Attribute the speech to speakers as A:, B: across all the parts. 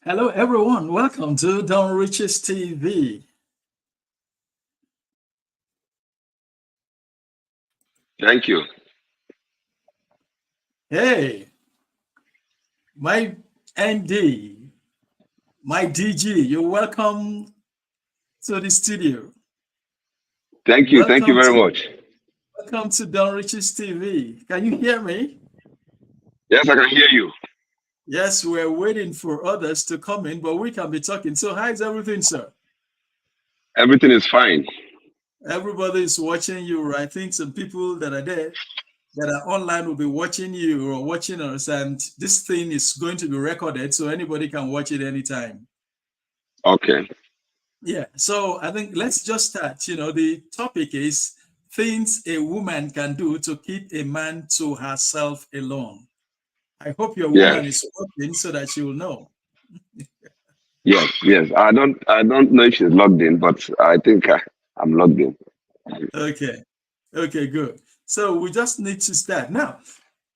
A: Hello, everyone. Welcome to Don Riches TV.
B: Thank you.
A: Hey, my ND, my DG, you're welcome to the studio.
B: Thank you. Thank you
A: Welcome
B: very
A: to
B: much.
A: Don Riches TV. Can you hear me?
B: Yes, I can hear you.
A: Yes, we're waiting for others to come in, but we can be talking. So, how's everything, sir?
B: Everything is fine.
A: Everybody is watching you. I think some people that are there that are online will be watching you or watching us, and this thing is going to be recorded so anybody can watch it anytime.
B: Okay.
A: Yeah, so I think let's just start. The topic is things a woman can do to keep a man to herself alone. I hope your
B: Yes.
A: woman is watching so that she will know.
B: Yes. Yes. I don't know if she's logged in, but I think I'm logged in.
A: Okay, okay, good. So we just need to start. Now,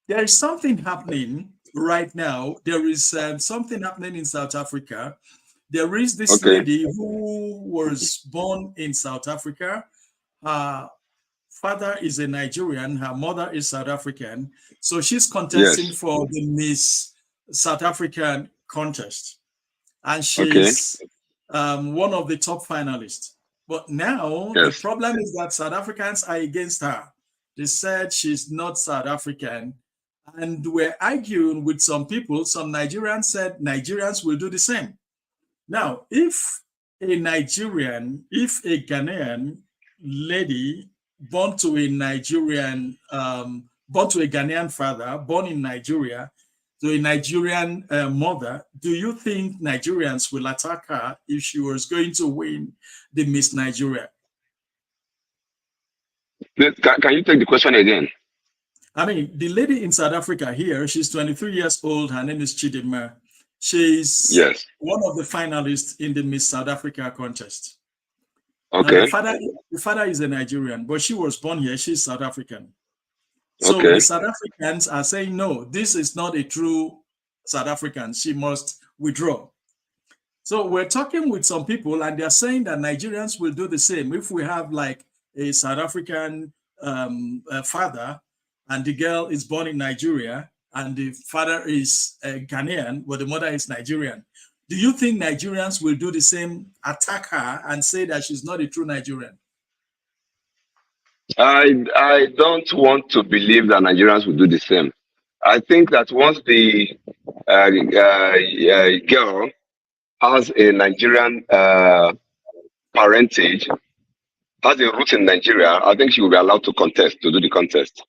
A: there is something happening right now. There is something happening in South Africa. There is this
B: Okay.
A: lady who was born in South Africa. Her father is a Nigerian, her mother is South African. So she's contesting
B: Yes.
A: for the Miss South African contest. And
B: Okay.
A: she's one of the top finalists. But now the
B: Yes.
A: problem is that South Africans are against her. They said she's not South African. And we're arguing with some people. Some Nigerians said Nigerians will do the same. Now, if a Ghanaian lady born to a Ghanaian father, born in Nigeria, to a Nigerian mother, do you think Nigerians will attack her if she was going to win the Miss Nigeria?
B: Can you take the question again?
A: I mean, the lady in South Africa here, she's 23 years old. Her name is Chidima. She's
B: Yes.
A: one of the finalists in the Miss South Africa contest. Now,
B: Okay.
A: the father is a Nigerian, but she was born here. She's South African. So the
B: Okay.
A: South Africans are saying, no, this is not a true South African. She must withdraw. So we're talking with some people, and they're saying that Nigerians will do the same. If we have like a South African father, and the girl is born in Nigeria, and the father is Ghanaian, but the mother is Nigerian. Do you think Nigerians will do the same, attack her, and say that she's not a true Nigerian?
B: I don't want to believe that Nigerians will do the same. I think that once the girl has a Nigerian parentage, has a root in Nigeria, I think she will be allowed to contest, to do the contest.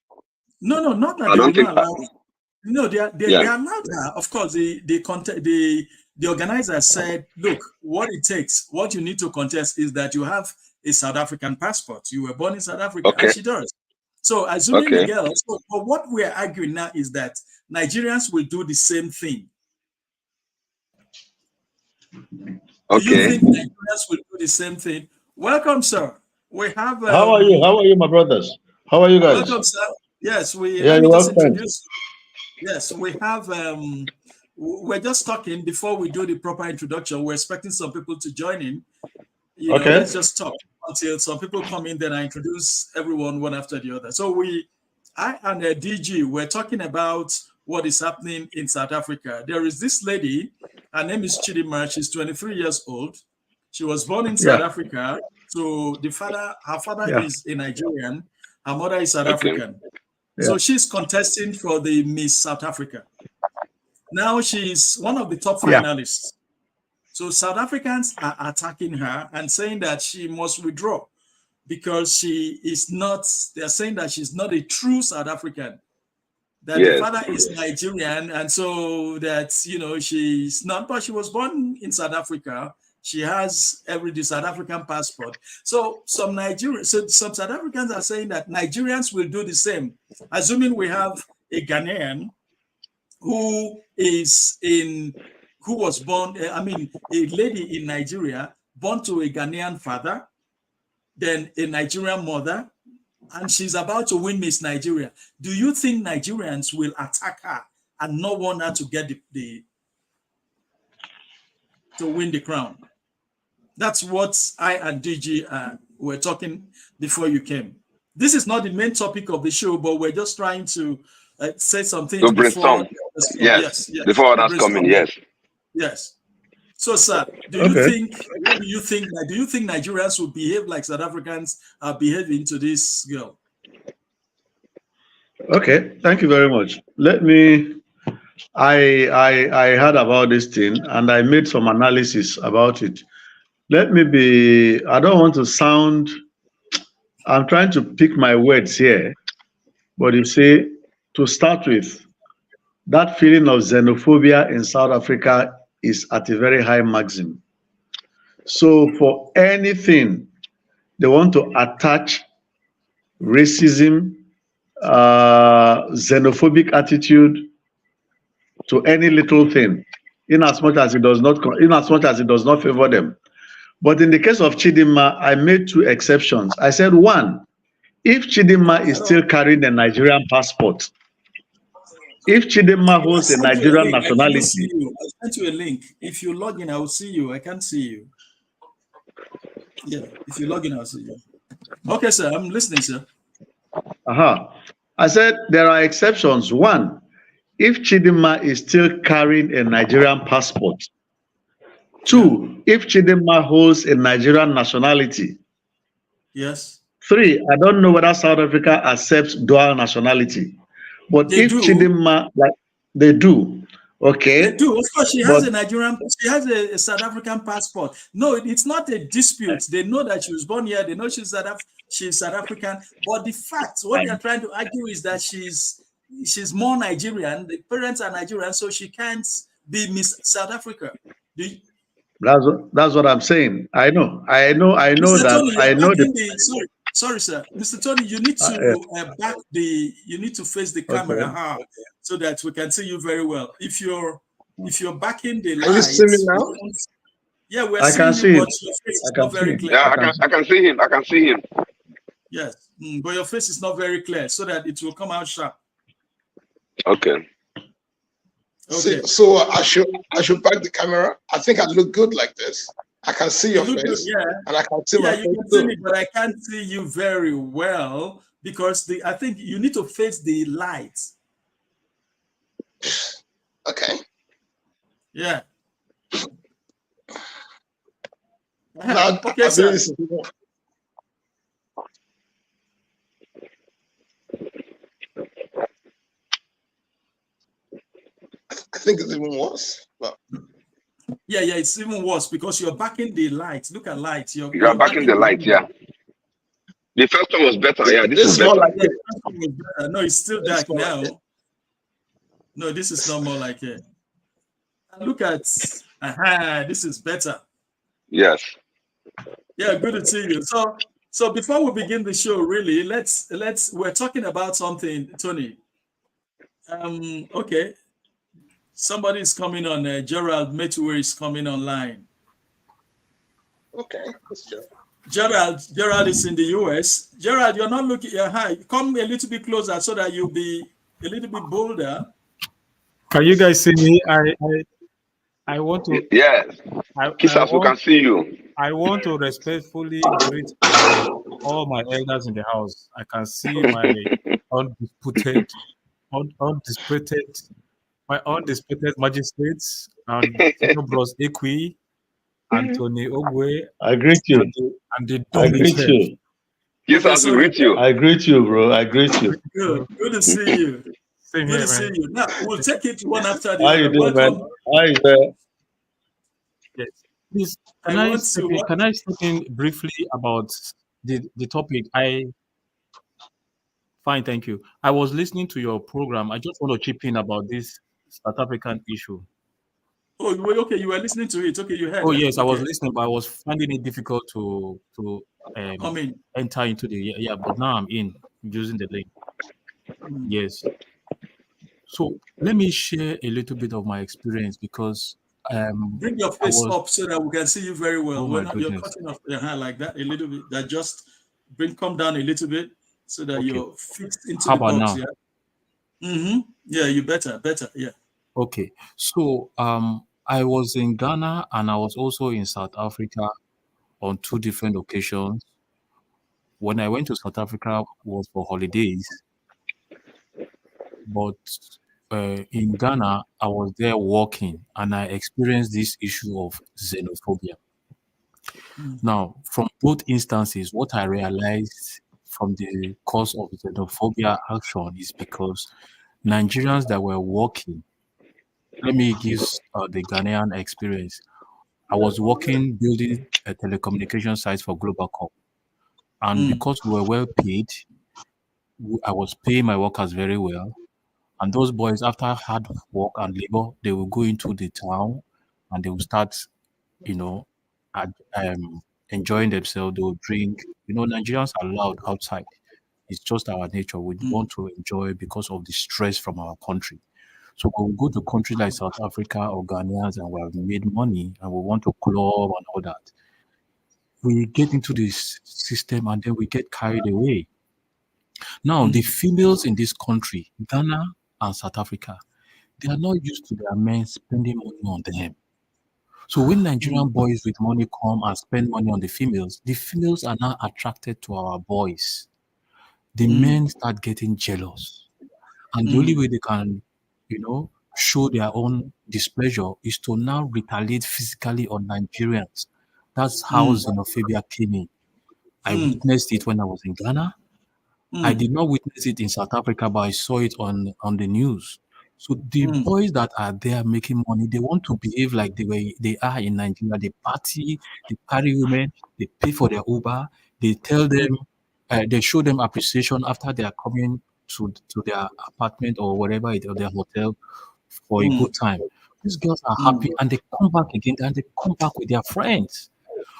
A: No, no, not that
B: I
A: they
B: don't
A: will
B: think,
A: not allow. No, they
B: yeah.
A: allowed her. Of course, the organizer said, look, what it takes, what you need to contest is that you have a South African passport. You were born in South Africa, and
B: Okay.
A: she does. So assuming the
B: Okay.
A: girl, but what we're arguing now is that Nigerians will do the same thing. Do you
B: Okay.
A: think Nigerians will do the same thing? Welcome, sir. We have
C: How are you? How are you, my brothers? How are you guys?
A: welcome, sir. Yes, we
C: Yeah,
A: let me
C: you're
A: just
C: welcome.
A: introduce. Yes, we have we're just talking before we do the proper introduction. We're expecting some people to join in.
C: Okay.
A: Let's just talk until some people come in, then I introduce everyone one after the other. So I and DG, we're talking about what is happening in South Africa. There is this lady, her name is Chidima, she's 23 years old. She was born in South
C: Yeah.
A: Africa. So her father
C: Yeah.
A: is a Nigerian, her mother is South
B: Okay.
A: African.
C: Yeah.
A: So she's contesting for the Miss South Africa. Now she's one of the top
C: Yeah.
A: finalists. So South Africans are attacking her and saying that she must withdraw because she is not, they're saying that she's not a true South African, that the
B: Yes.
A: father is Nigerian, and so that, she's not, but she was born in South Africa. She has the South African passport. So some South Africans are saying that Nigerians will do the same, assuming we have a Ghanaian who is in who was born, a lady in Nigeria, born to a Ghanaian father, then a Nigerian mother, and she's about to win Miss Nigeria. Do you think Nigerians will attack her and not want her to get the to win the crown. That's what I and DG were talking before you came. This is not the main topic of the show, but we're just trying to say some things
B: To
A: before.
B: brainstorm. Yes. Before others come in, yes.
A: Yes. So, sir, do you think Nigerians will behave like South Africans are behaving to this girl?
C: Okay, thank you very much. Let me. I heard about this thing and I made some analysis about it. Let me be. I don't want to sound. I'm trying to pick my words here, but you see, to start with, that feeling of xenophobia in South Africa is at a very high maximum. So for anything they want to attach racism, xenophobic attitude to any little thing, in as much as it does not favor them. But in the case of Chidinma, I made two exceptions. I said, one, if Chidinma is still carrying a Nigerian passport, if Chidinma holds a Nigerian nationality.
A: I sent you a link. If you log in, I will see you. I can't see you. Yeah, if you log in, I'll see you. Okay, sir, I'm listening, sir.
C: I said there are exceptions. One, if Chidinma is still carrying a Nigerian passport. Two, if Chidinma holds a Nigerian nationality.
A: Yes.
C: Three, I don't know whether South Africa accepts dual nationality. But if Chidinma, like they do, okay.
A: They do. Of course, she has a South African passport. No, it's not a dispute. They know that she was born here. They know she's South African. But the fact, what they are trying to argue is that she's more Nigerian. The parents are Nigerian, so she can't be Miss South Africa.
C: That's what I'm saying. I know
A: Mr.
C: that.
A: Tony,
C: I know that.
A: Sorry, sir. Mr. Tony, you need to you need to face the camera so that we can see you very well. If you're backing the lights,
D: are you seeing me now?
A: Yeah,
C: I can see him.
A: But your face is not very clear.
B: Yeah, I can see him. I can see him.
A: Yes, but your face is not very clear, so that it will come out sharp.
B: Okay.
A: Okay.
D: So I should back the camera. I think I look good like this. I can see your face,
A: good, yeah.
D: And I can see my face
A: you can see me, but I can't see you very well because I think you need to face the lights.
D: Okay.
A: Yeah.
D: Now,
A: okay, sir.
D: I think it's even worse. But
A: yeah, it's even worse because you're backing the lights. Look at lights. You're
B: backing the lights, yeah. The first one was better. Yeah, this is
D: more
B: better.
D: like it.
A: No, it's still dark now. Like no, this is not more like it. Look at this is better.
B: Yes.
A: Yeah, good to see you. So before we begin the show, really, we're talking about something, Tony. Okay. Somebody is coming on. Gerald Metuwe is coming online.
D: Okay, that's true.
A: Gerald is in the US. Gerald, you're not looking. Hi, come a little bit closer so that you'll be a little bit bolder.
E: Can you guys see me? I want to.
B: Yes. Kisas, we can see you.
E: I want to respectfully greet all my elders in the house. I can see my undisputed magistrates and Bros Equi, Anthony Ogwe.
C: I greet you.
E: I greet you.
B: Kisas, we greet you.
C: I greet you, bro. I greet you.
A: Good to see you.
E: Same
A: Good
E: here,
A: to see you. Now we'll take it one after the
C: How
A: other.
C: you doing, man? How you doing?
E: Yes. Please, can I step in briefly about the topic? Fine, thank you. I was listening to your program. I just want to chip in about this South African issue.
A: Oh, okay. You were listening to it. Okay, you heard.
E: Oh, yes, I was listening, but I was finding it difficult to enter into the but now I'm using the link. Yes. So let me share a little bit of my experience because
A: bring your face up so that we can see you very well.
E: Oh,
A: you're cutting off your hair like that a little bit. That just come down a little bit so that you're fixed into
E: How
A: the
E: about
A: box.
E: now?
A: Yeah. Yeah, you better. Yeah.
E: Okay. So I was in Ghana and I was also in South Africa on 2 different occasions. When I went to South Africa was for holidays, but in Ghana I was there working and I experienced this issue of xenophobia. Now, from both instances, what I realized from the cause of xenophobia action is because Nigerians that were working, let me give the Ghanaian experience. I was working building a telecommunication site for Globacom, and because we were well paid, I was paying my workers very well. And those boys, after hard work and labor, they will go into the town and they will start, you know, enjoying themselves. They will drink. Nigerians are loud outside. It's just our nature. We want to enjoy because of the stress from our country. So when we go to countries like South Africa or Ghanaians and we have made money and we want to club and all that, we get into this system and then we get carried away. Now, the females in this country, Ghana and South Africa, they are not used to their men spending money on them. So when Nigerian boys with money come and spend money on the females are now attracted to our boys. The men start getting jealous. And the only way they can, show their own displeasure is to now retaliate physically on Nigerians. That's how xenophobia came in. I witnessed it when I was in Ghana. I did not witness it in South Africa, but I saw it on the news. So the boys that are there making money, they want to behave like they are in Nigeria. They party, they carry women, they pay for their Uber, they tell them, they show them appreciation after they are coming to their apartment or wherever it or their hotel for a good time. These girls are happy and they come back again and they come back with their friends.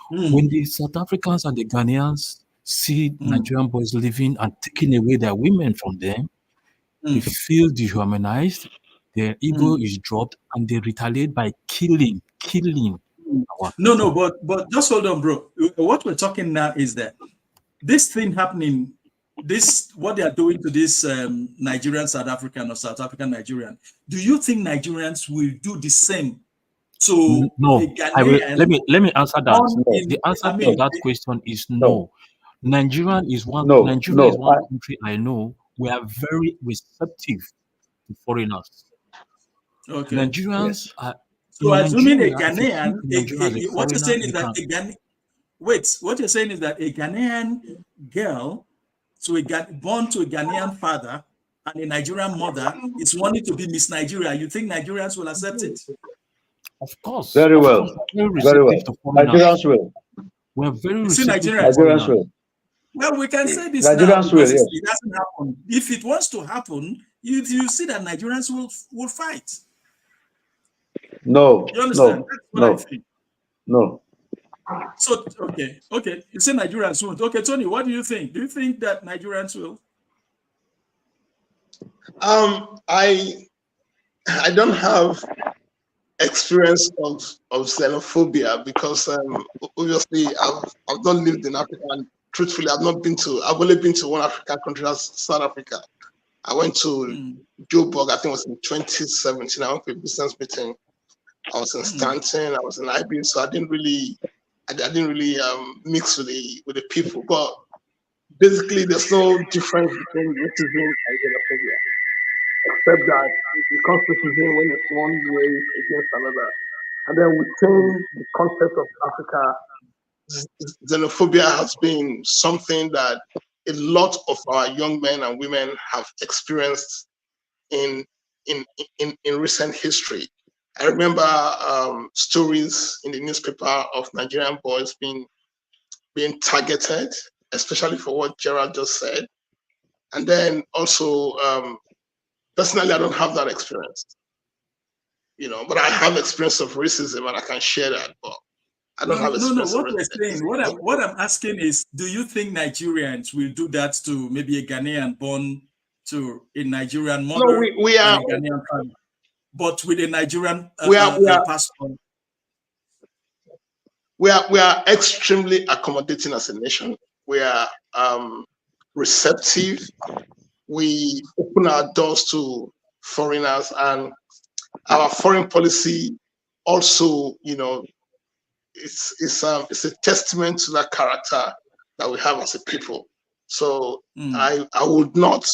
E: When the South Africans and the Ghanaians see Nigerian boys living and taking away their women from them, they feel dehumanized, their ego is dropped, and they retaliate by killing.
A: No, but just hold on, bro. What we're talking now is that this thing happening, what they are doing to this Nigerian South African or South African Nigerian, do you think Nigerians will do the same? So
E: no, let me answer that. The answer to that question is no. Nigeria is one country I know we are very receptive to foreigners.
A: Okay.
E: Nigerians are.
A: So assuming a Ghanaian, what you're saying is that what you're saying is that a Ghanaian girl, born to a Ghanaian father and a Nigerian mother, is wanting to be Miss Nigeria. You think Nigerians will accept it?
E: Of course.
C: Very well. Very well. Nigerians will.
E: We're very receptive.
C: Nigerians will.
A: Well, we can say this
C: Nigerians
A: now
C: will, yes.
A: It doesn't happen. If it wants to happen, you see that Nigerians will fight.
C: No.
A: You understand?
C: No.
A: That's what I think.
C: No.
A: So okay. You say Nigerians won't. Okay, Tony, what do you think? Do you think that Nigerians will?
D: I don't have experience of xenophobia because obviously I've not lived in Africa, and truthfully I've only been to one African country, that's South Africa. I went to Joburg, I think it was in 2017. I went for a business meeting. I was in Stanton, I was in IB, so I didn't really mix with the people. But basically there's no difference between racism and xenophobia, except that it becomes racism when it's one race against another. And then within the concept of Africa, xenophobia has been something that a lot of our young men and women have experienced in recent history. I remember stories in the newspaper of Nigerian boys being targeted, especially for what Gerald just said. And then also, personally, I don't have that experience, but I have experience of racism and I can share that. But I don't have experience.
A: No. What we're saying, what I'm asking is, do you think Nigerians will do that to maybe a Ghanaian born to a Nigerian mother?
D: No, we are.
A: A Ghanaian family, but with a Nigerian passport.
D: We are extremely accommodating as a nation. We are receptive. We open our doors to foreigners, and our foreign policy also, it's a testament to that character that we have as a people. So I would not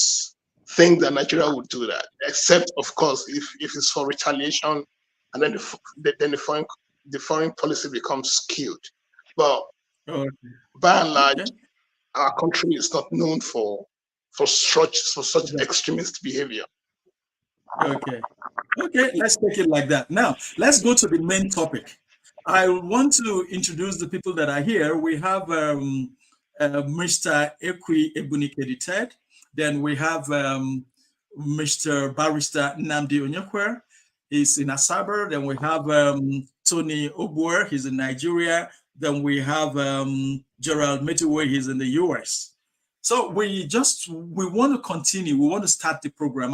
D: think that Nigeria would do that, except of course if it's for retaliation, and then the foreign policy becomes skewed. But by and large, our country is not known for such extremist behavior.
A: Okay, let's take it like that. Now, let's go to the main topic. I want to introduce the people that are here. We have Mr. Ekwe Egbunike III. Then we have Mr. Barrister Nnamdi Onyekwer. He's in Asaba. Then we have Tony Ogbuer. He's in Nigeria. Then we have Gerald Metiwe. He's in the US. So we want to continue. We want to start the program.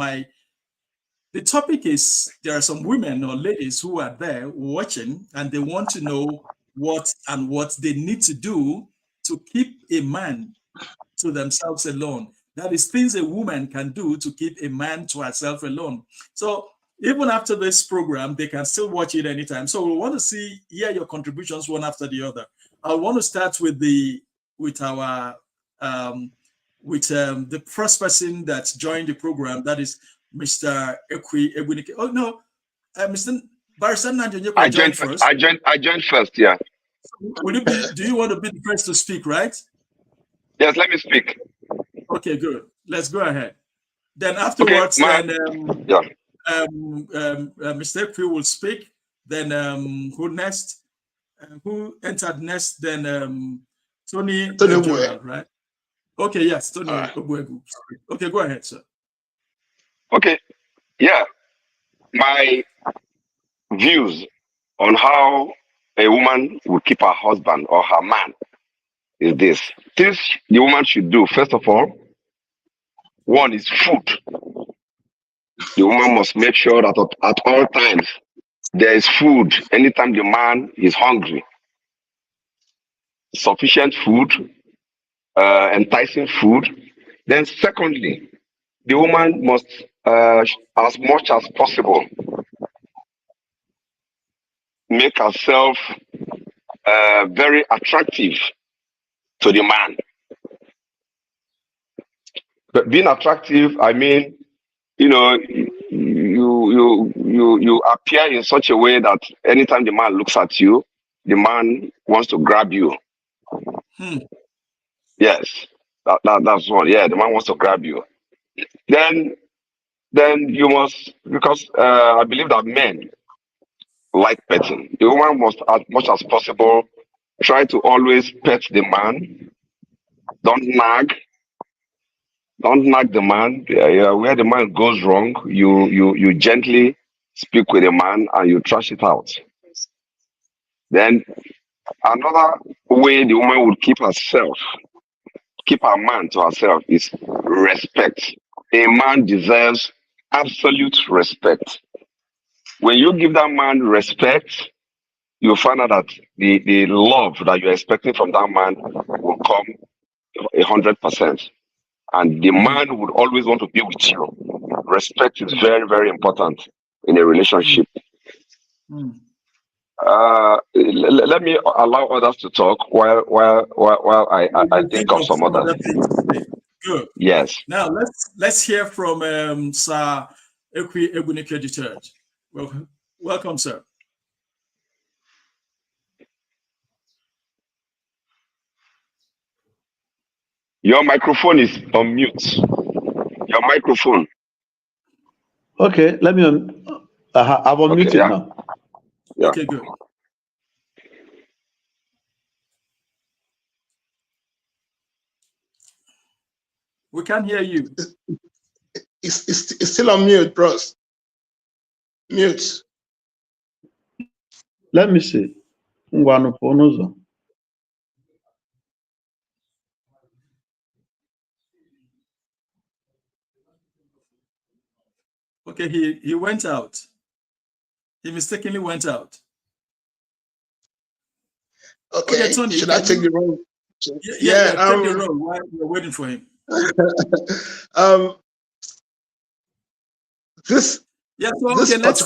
A: The topic is, there are some women or ladies who are there watching, and they want to know what they need to do to keep a man to themselves alone. That is things a woman can do to keep a man to herself alone. So even after this program, they can still watch it anytime. So we want to hear your contributions one after the other. I want to start with the first person that's joined the program. That is Mr. Ekwe Egbunike. Oh no, Mr. Barrister Nnamdi.
B: I joined first. I joined first. Yeah.
A: Do you want to be the first to speak, right?
B: Yes, let me speak.
A: Okay, good. Let's go ahead. Then afterwards, Mr. Ekwe will speak. Then who next? Who entered next? Then Tony Ogbuer, right? Okay, yes, Tony Ogbuer. Okay, go ahead, sir.
B: Okay, yeah. My views on how a woman would keep her husband or her man is this. Things the woman should do, first of all, one is food. The woman must make sure that at all times there is food anytime the man is hungry. Sufficient food, enticing food. Then secondly, the woman must, as much as possible, make herself very attractive to the man. But being attractive, I mean, you appear in such a way that anytime the man looks at you, the man wants to grab you. Yes, that's one. Yeah, the man wants to grab you. Then you must, because I believe that men like petting. The woman must, as much as possible, try to always pet the man. Don't nag the man. Where the man goes wrong, you gently speak with the man and you trash it out. Then another way the woman would keep her man to herself is respect. A man deserves absolute respect. When you give that man respect, you'll find out that the love that you're expecting from that man will come 100%. And the man would always want to be with you. Respect is very, very important in a relationship. Let me allow others to talk while I think of some other things.
A: Good.
B: Yes.
A: Now let's hear from Sir Ekwe Egbunike III. Welcome, sir.
B: Your microphone is on mute. Your microphone.
C: Okay, let me I've unmuted now.
B: Yeah.
A: Okay, good. We can't hear you.
D: It's still on mute, bros. Mute.
C: Let me see.
A: Okay, he went out. He mistakenly went out.
D: Okay,
A: Tony,
D: should I take the role?
A: Yeah, take the role while we're waiting for him.
D: This
A: let's listen to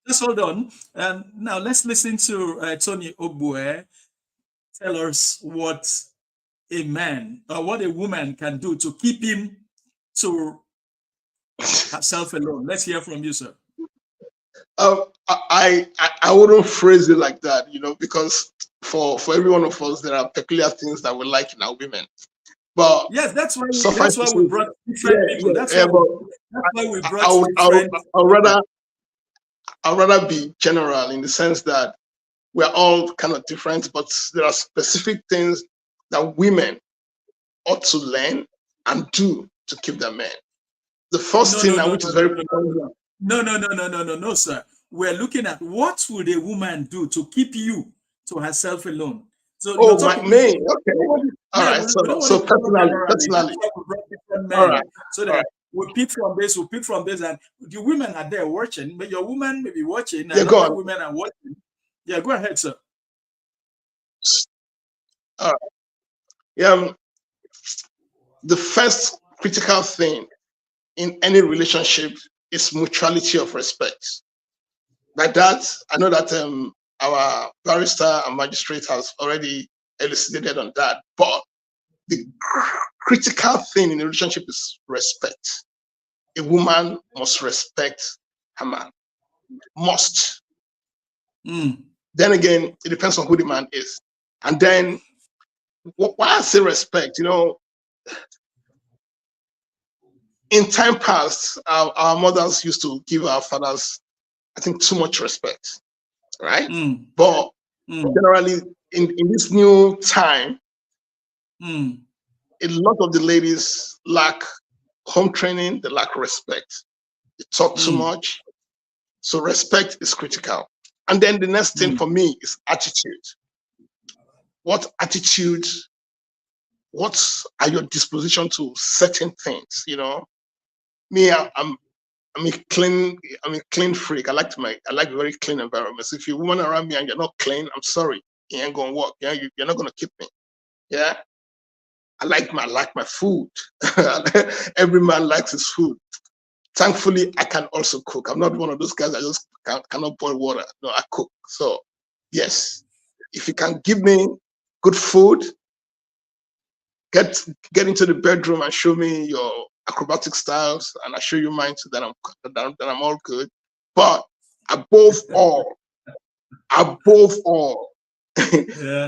A: Just hold on. And now let's listen to Tony Obue tell us what a man or what a woman can do to keep him to herself alone. Let's hear from you, sir.
D: I wouldn't phrase it like that, because for every one of us there are peculiar things that we like in our women. But
A: yes, that's why we brought different people. That's why we brought
D: I'd rather be general in the sense that we're all kind of different, but there are specific things that women ought to learn and do to keep their men. The first thing, which is very important.
A: No, sir. We're looking at what would a woman do to keep you to herself alone. So
D: me. Okay. All right. So personally.
A: All right. So that we pick from this, and the women are there watching, but your woman may be watching, and other women are watching. Yeah, go ahead, sir.
D: All right. Yeah. The first critical thing in any relationship is mutuality of respect. Like that, I know that our barrister and magistrate has already elucidated on that, but the critical thing in a relationship is respect. A woman must respect her man. Must. Then again, it depends on who the man is. And then, why I say respect, in time past, our mothers used to give our fathers, I think, too much respect, right? But generally, in this new time, a lot of the ladies lack home training, they lack respect. They talk too much. So respect is critical. And then the next thing for me is attitude. What attitude, what are your disposition to certain things, Me, I'm a clean freak. I like very clean environments. If you're a woman around me and you're not clean, I'm sorry, you ain't gonna work. Yeah, you're not gonna keep me. Yeah, I like my food. Every man likes his food. Thankfully, I can also cook. I'm not one of those guys that just cannot boil water. No, I cook. So yes, if you can give me good food, get into the bedroom and show me your acrobatic styles, and I show you mine, so that I'm all good. But above all,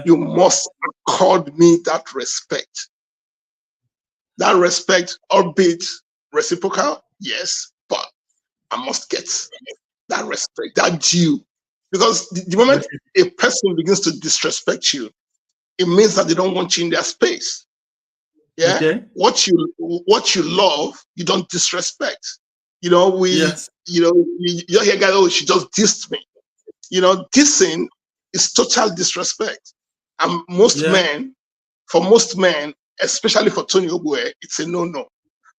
D: you must accord me that respect. That respect, albeit reciprocal, yes, but I must get that respect, that due. Because the moment a person begins to disrespect you, it means that they don't want you in their space. Yeah. Okay. What you love, you don't disrespect. You hear guys, oh, she just dissed me. Dissing is total disrespect. And for most men, especially for Tony Obue, it's a no-no.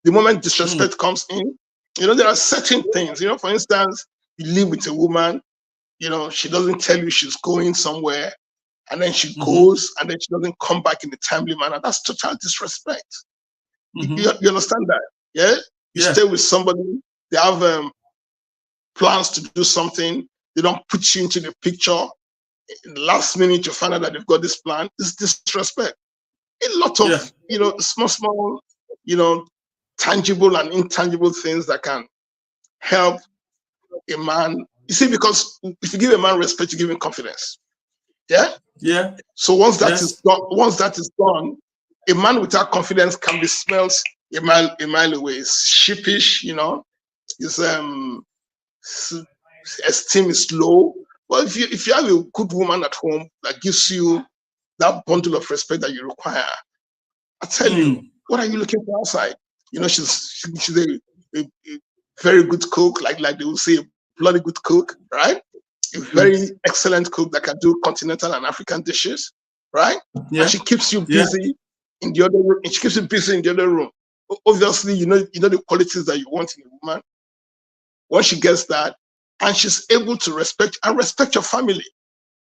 D: The moment disrespect comes in, there are certain things, for instance, you live with a woman, she doesn't tell you she's going somewhere, and then she goes, and then she doesn't come back in a timely manner. That's total disrespect. You understand that? Yeah? You stay with somebody, they have plans to do something, they don't put you into the picture. In the last minute, you find out that they've got this plan. It's disrespect. A lot of, small, tangible and intangible things that can help a man. You see, because if you give a man respect, you give him confidence. Yeah? Yeah. So once that is done, a man without confidence can be smelled a mile away. It's sheepish, his esteem is low. But if you have a good woman at home that gives you that bundle of respect that you require, I tell you, what are you looking for outside? She's a very good cook, like they will say, a bloody good cook, right? A very excellent cook that can do continental and African dishes, right? Yeah. And she keeps you busy in the other room. And she keeps you busy in the other room. Obviously, you know the qualities that you want in a woman. Once she gets that, and she's able to respect your family.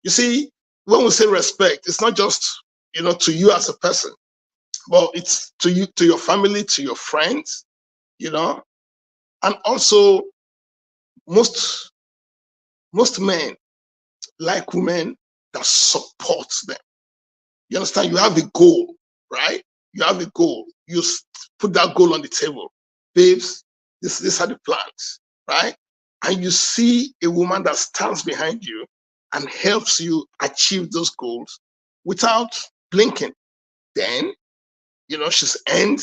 D: You see, when we say respect, it's not just to you as a person, but it's to you, to your family, to your friends, and also most most men like women that support them. You understand? You have a goal, right? You have a goal. You put that goal on the table. Babes, these are the plans, right? And you see a woman that stands behind you and helps you achieve those goals without blinking. Then, she's earned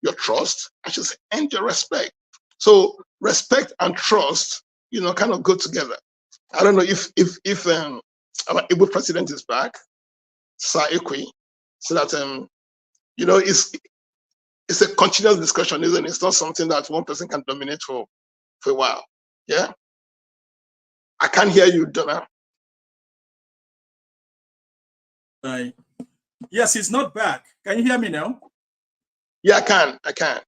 D: your trust and she's earned your respect. So respect and trust, kind of go together. I don't know if our Igbo president is back, Sir Ekwe, so that it's a continuous discussion, isn't it? It's not something that one person can dominate for a while. Yeah. I can't hear you, Donna.
A: Right. Yes, he's not back. Can you hear me now?
D: Yeah, I can.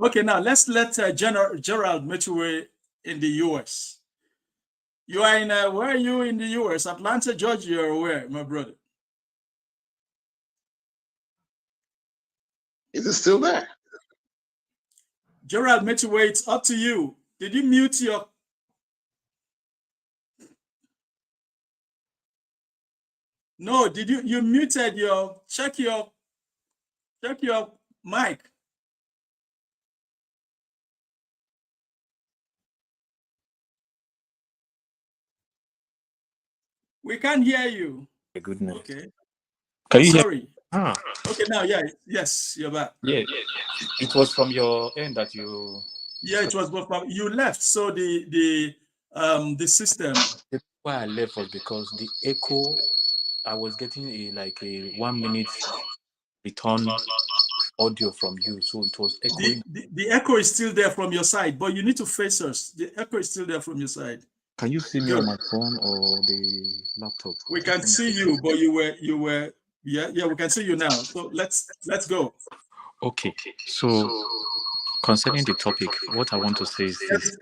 A: Okay, now let's let Gerald Metuwe in the US. You are in, where are you in the US? Atlanta, Georgia, or where, my brother?
D: Is it still there?
A: Gerald Metuwe, it's up to you. Did you mute your... No, did you muted your, check your mic. We can't hear you.
E: Goodness.
A: Okay.
E: Can you
A: sorry.
E: Hear? Ah.
A: Okay, now, yes, you're back.
E: Yeah, it was from your end that you.
A: Yeah, it was from you left. So the system.
E: Why I left was because the echo. I was getting a 1 minute return audio from you, so it was echoing.
A: The echo is still there from your side, but you need to face us. The echo is still there from your side.
E: Can you see me on my phone or the laptop?
A: We can see you, but you were we can see you now. So let's go.
E: Okay. So concerning the topic, what I want to say is this.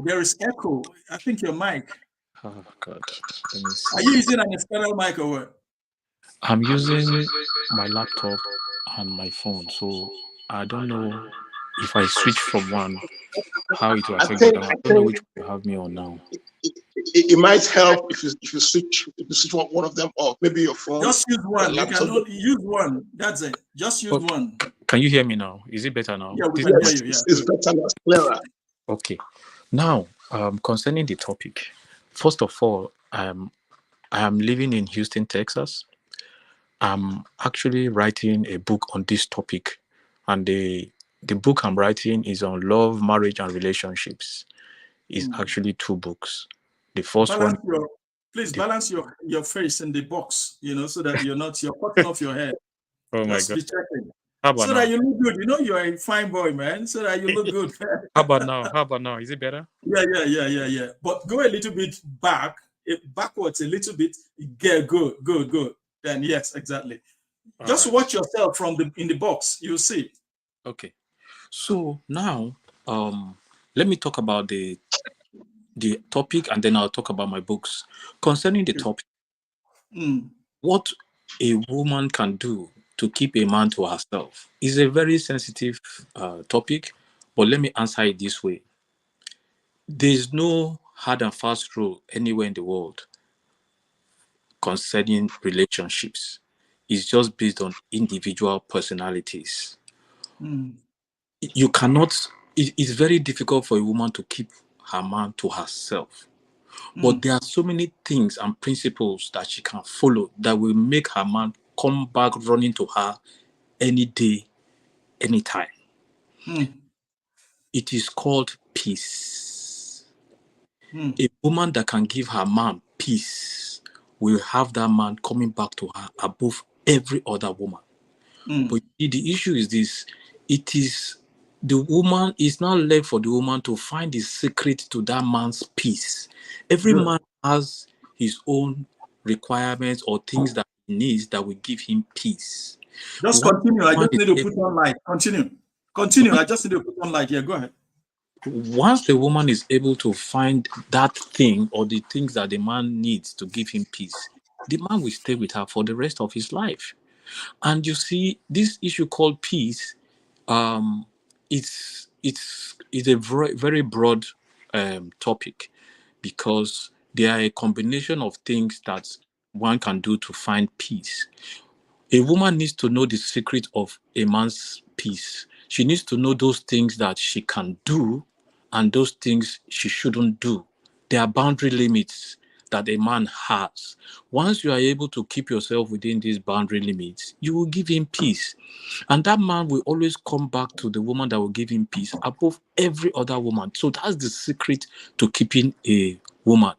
A: There is echo. I think your mic.
E: Oh God.
A: Are you using an external mic or what?
E: I'm using my laptop and my phone, so I don't know if I switch from one, how it will affect the other. I don't know which you have me on now.
D: It might help if you switch one of them off. Maybe your phone.
A: Just use one. You can only use one. That's it. Just use one.
E: Can you hear me now? Is it better now?
A: Yeah, we can hear you. Yeah.
D: It's better now. Clearer.
E: Okay. Now, concerning the topic, first of all, I am living in Houston, Texas. I'm actually writing a book on this topic, and the book I'm writing is on love, marriage, and relationships. It's actually 2 books. The first
A: Please balance your face in the box, so that you're cutting off your head.
E: Oh my
A: God!
E: How about
A: so
E: now?
A: That you look good. You're a fine boy, man. So that you look good.
E: How about now? Is it better?
A: Yeah. But go a little bit backwards a little bit. Yeah, good. Then yes, exactly. Just watch yourself in the box. You'll see.
E: Okay. So now, let me talk about the topic, and then I'll talk about my books. Concerning the topic, what a woman can do to keep a man to herself is a very sensitive topic, but let me answer it this way. There's no hard and fast rule anywhere in the world concerning relationships. It's just based on individual personalities. You cannot, it's very difficult for a woman to keep her man to herself. But there are so many things and principles that she can follow that will make her man come back running to her any day, anytime. It is called peace. A woman that can give her man peace will have that man coming back to her above every other woman. But the issue is this: it is the woman is not left for the woman to find the secret to that man's peace. Every man has his own requirements or things that he needs that will give him peace.
A: Just continue. I just need to put on light. Continue. I just need to put on light. Yeah, go ahead.
E: Once the woman is able to find that thing or the things that the man needs to give him peace, the man will stay with her for the rest of his life. And you see, this issue called peace, it's a very, very broad topic, because They are a combination of things that one can do to find peace. A woman needs to know the secret of a man's peace. She needs to know those things that she can do and those things she shouldn't do. There are boundary limits that a man has. Once you are able to keep yourself within these boundary limits, you will give him peace. And that man will always come back to the woman that will give him peace above every other woman. So that's the secret to keeping a woman.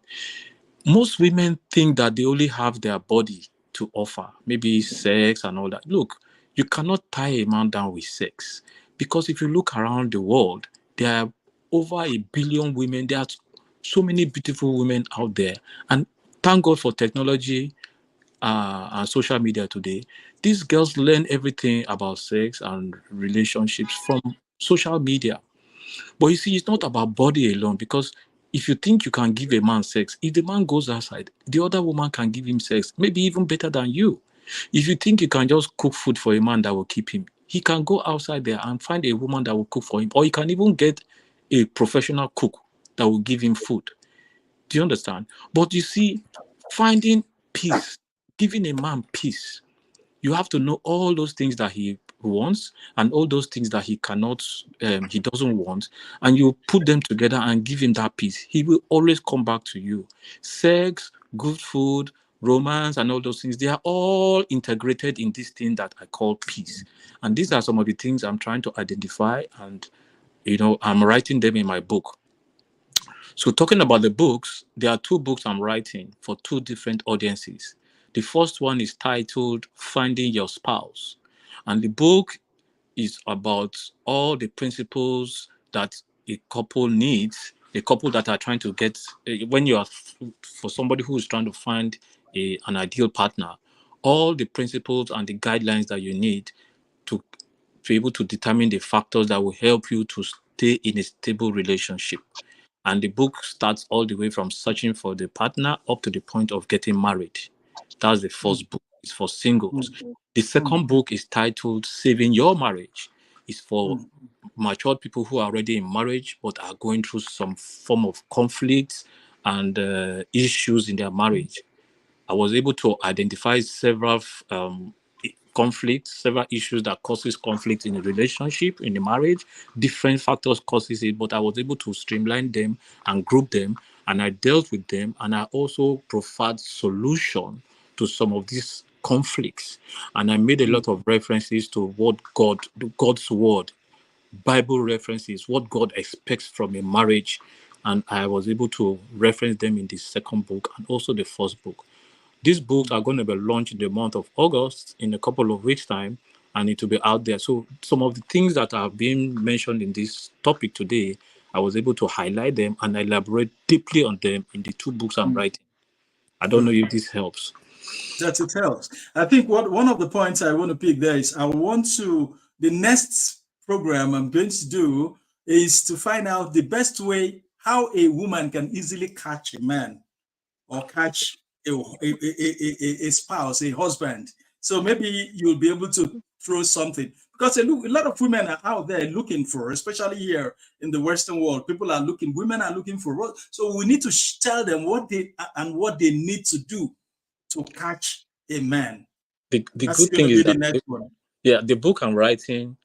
E: Most women think that they only have their body to offer, maybe sex and all that. Look, you cannot tie a man down with sex, because if you look around the world, there are over 1 billion women. There are so many beautiful women out there, and thank God for technology and social media today. These girls learn everything about sex and relationships from social media. But you see, it's not about body alone, because if you think you can give a man sex, if the man goes outside, the other woman can give him sex, maybe even better than you. If you think you can just cook food for a man that will keep him, he can go outside there and find a woman that will cook for him, or he can even get a professional cook that will give him food. Do you understand? But you see, finding peace, giving a man peace, you have to know all those things that he wants and all those things that he cannot, he doesn't want, and you put them together and give him that peace. He will always come back to you. Sex, good food, romance, and all those things, they are all integrated in this thing that I call peace. And these are some of the things I'm trying to identify, and I'm writing them in my book. So talking about the books, there are 2 books I'm writing for 2 different audiences. The first one is titled Finding Your Spouse. And the book is about all the principles that a couple needs, a couple that are trying to get, when you are, for somebody who is trying to find an ideal partner, all the principles and the guidelines that you need to be able to determine the factors that will help you to stay in a stable relationship. And the book starts all the way from searching for the partner up to the point of getting married. That's the first book. It's for singles. The second book is titled Saving Your Marriage. It's for matured people who are already in marriage but are going through some form of conflict and issues in their marriage. I was able to identify several conflicts, several issues that causes conflict in a relationship, in a marriage. Different factors causes it, but I was able to streamline them and group them, and I dealt with them, and I also provided solution to some of these conflicts. And I made a lot of references to what God's word, Bible references, what God expects from a marriage, and I was able to reference them in the second book and also the first book. These books are going to be launched in the month of August in a couple of weeks' time, and it will be out there. So some of the things that are being mentioned in this topic today, I was able to highlight them and elaborate deeply on them in the 2 books I'm writing. I don't know if this helps.
A: That it helps. I think one of the points I want to pick there is the next program I'm going to do is to find out the best way how a woman can easily catch a man or catch a spouse, a husband. So maybe you'll be able to throw something, because a lot of women are out there looking for, especially here in the Western world, women are looking for. So we need to tell them what they need to do to catch a man.
E: The good thing is that the book I'm writing,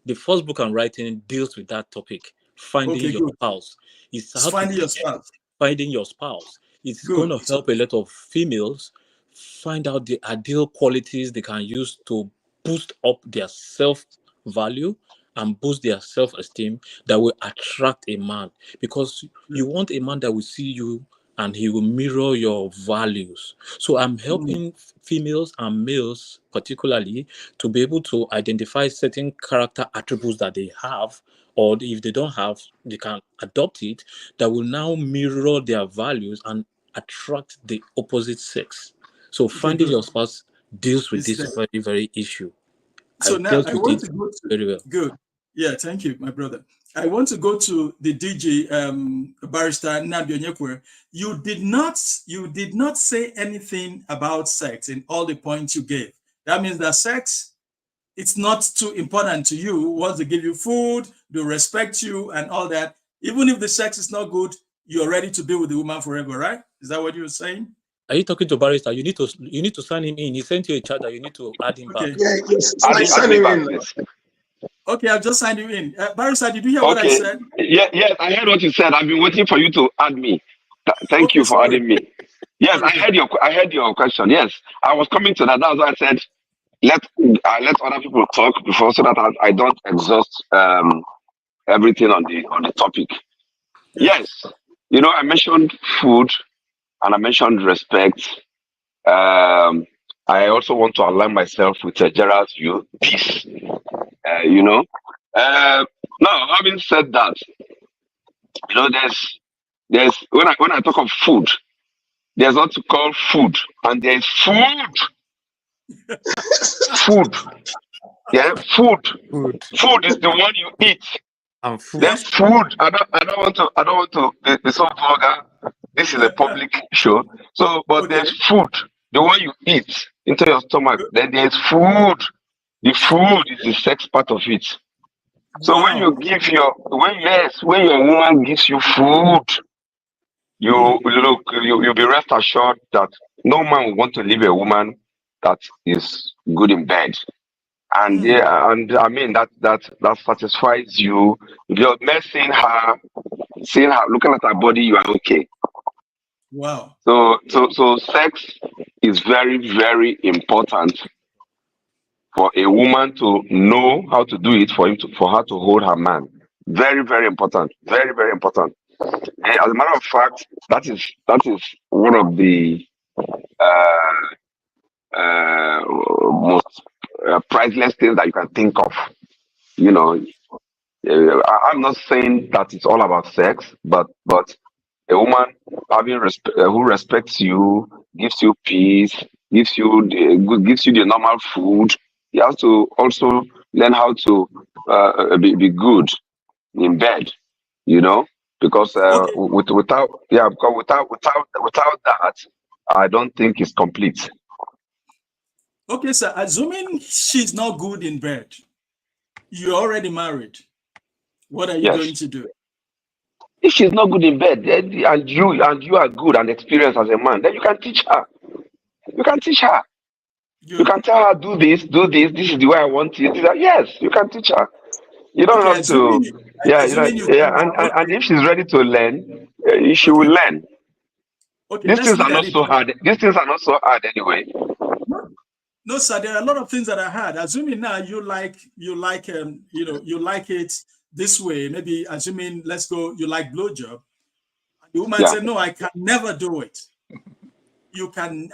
E: the first book I'm writing deals with that topic, finding your spouse. It's
A: finding your spouse.
E: Finding your spouse. It's going to help a lot of females find out the ideal qualities they can use to boost up their self-value and boost their self-esteem that will attract a man. Because you want a man that will see you and he will mirror your values. So I'm helping females and males particularly to be able to identify certain character attributes that they have, or if they don't have, they can adopt it, that will now mirror their values and attract the opposite sex. So finding your spouse deals with this very, very issue.
A: So now I want to go to very well. Good. Yeah, thank you, my brother. I want to go to the DJ, Barrister Nnamdi Onyekwe. You did not say anything about sex in all the points you gave. That means that sex, it's not too important to you. Once they give you food, they respect you and all that. Even if the sex is not good, you're ready to be with the woman forever, right? Is that what you're saying?
E: Are you talking to Barrister? You need to sign him in. He sent you a chat that you need to add him back.
D: Yeah, yes.
B: Add me back, please.
A: Okay, I've just signed you in. Barrister, did you hear what I said?
B: Yes, I heard what you said. I've been waiting for you to add me. Thank you for adding me. Yes, I heard your question. Yes, I was coming to that. That's why I said let other people talk before, so that I don't exhaust everything on the topic. Yes, I mentioned food and I mentioned respect. I also want to align myself with Gerald's view, peace. Now, having said that, there's when I talk of food, there's what to call food, and there's food. Food. Yeah, food. Food is the one you eat.
E: And food.
B: There's food. I don't want to be so vulgar. This is a public show. So, but there's food, the one you eat into your stomach. Then there's food. The food is the sex part of it. So when your woman gives you food, you'll be rest assured that no man will want to leave a woman that is good in bed. And I mean that satisfies you. If you're seeing her, looking at her body, you are okay.
A: Wow.
B: So sex is very, very important for a woman to know how to do it, for her to hold her man. Very, very important. Very, very important. And as a matter of fact, that is one of the most priceless things that you can think of. I'm not saying that it's all about sex, but a woman who respects you, gives you peace, gives you the normal food. You have to also learn how to be good in bed, because without that, I don't think it's complete.
A: Okay, sir. Assuming she's not good in bed, you're already married. What are you going to do?
B: If she's not good in bed, and you are good and experienced as a man, then you can teach her. You can teach her. You can tell her, do this. This is the way I want it. Yes, you can teach her. You don't have to. And if she's ready to learn, she will learn. Okay, these things are not so hard. These things are not so hard anyway.
A: No, sir. There are a lot of things that are hard. Assuming now you like it this way. Maybe assuming, let's go, you like blowjob. The woman said, "No, I can never do it."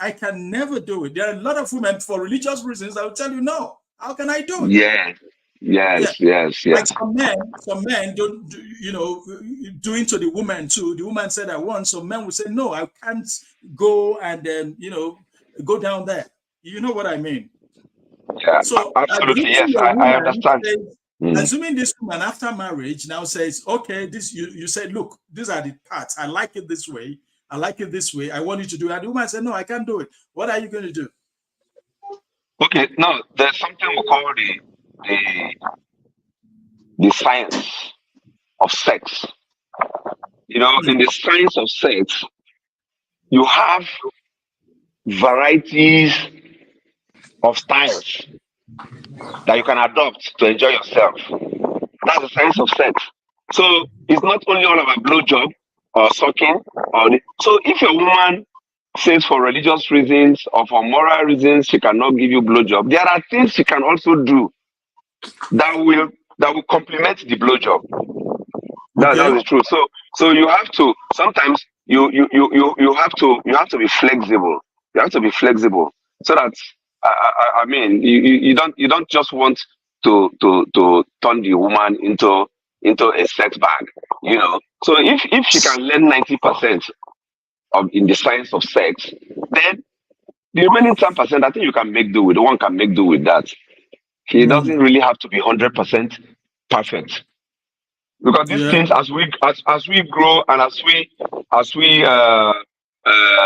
A: I can never do it. There are a lot of women for religious reasons that will tell you, "No, how can I do it?" Yes. Like some men don't, doing to the woman too. The woman said, "I want." So men will say, "No, I can't go and go down there." You know what I mean?
B: Yeah, so absolutely. Yes, I understand.
A: Assuming this woman after marriage now says, "Okay, this you said, look, these are the parts. I like it this way. I like it this way. I want you to do it." And the woman said, "No, I can't do it." What are you going to do?
B: Okay, now there's something we call the science of sex. In the science of sex, you have varieties of styles that you can adopt to enjoy yourself. That's the science of sex. So it's not only all about blowjob or sucking. So if a woman says for religious reasons or for moral reasons she cannot give you blowjob, there are things she can also do that will complement the blowjob. That's the truth. So you have to sometimes you have to be flexible. You have to be flexible so that I mean you don't just want to turn the woman into a sex bag, So if she can learn 90% in the science of sex, then the remaining 10% I think you can make do with. One can make do with that. She doesn't really have to be 100% perfect. Because these things, as we grow and as we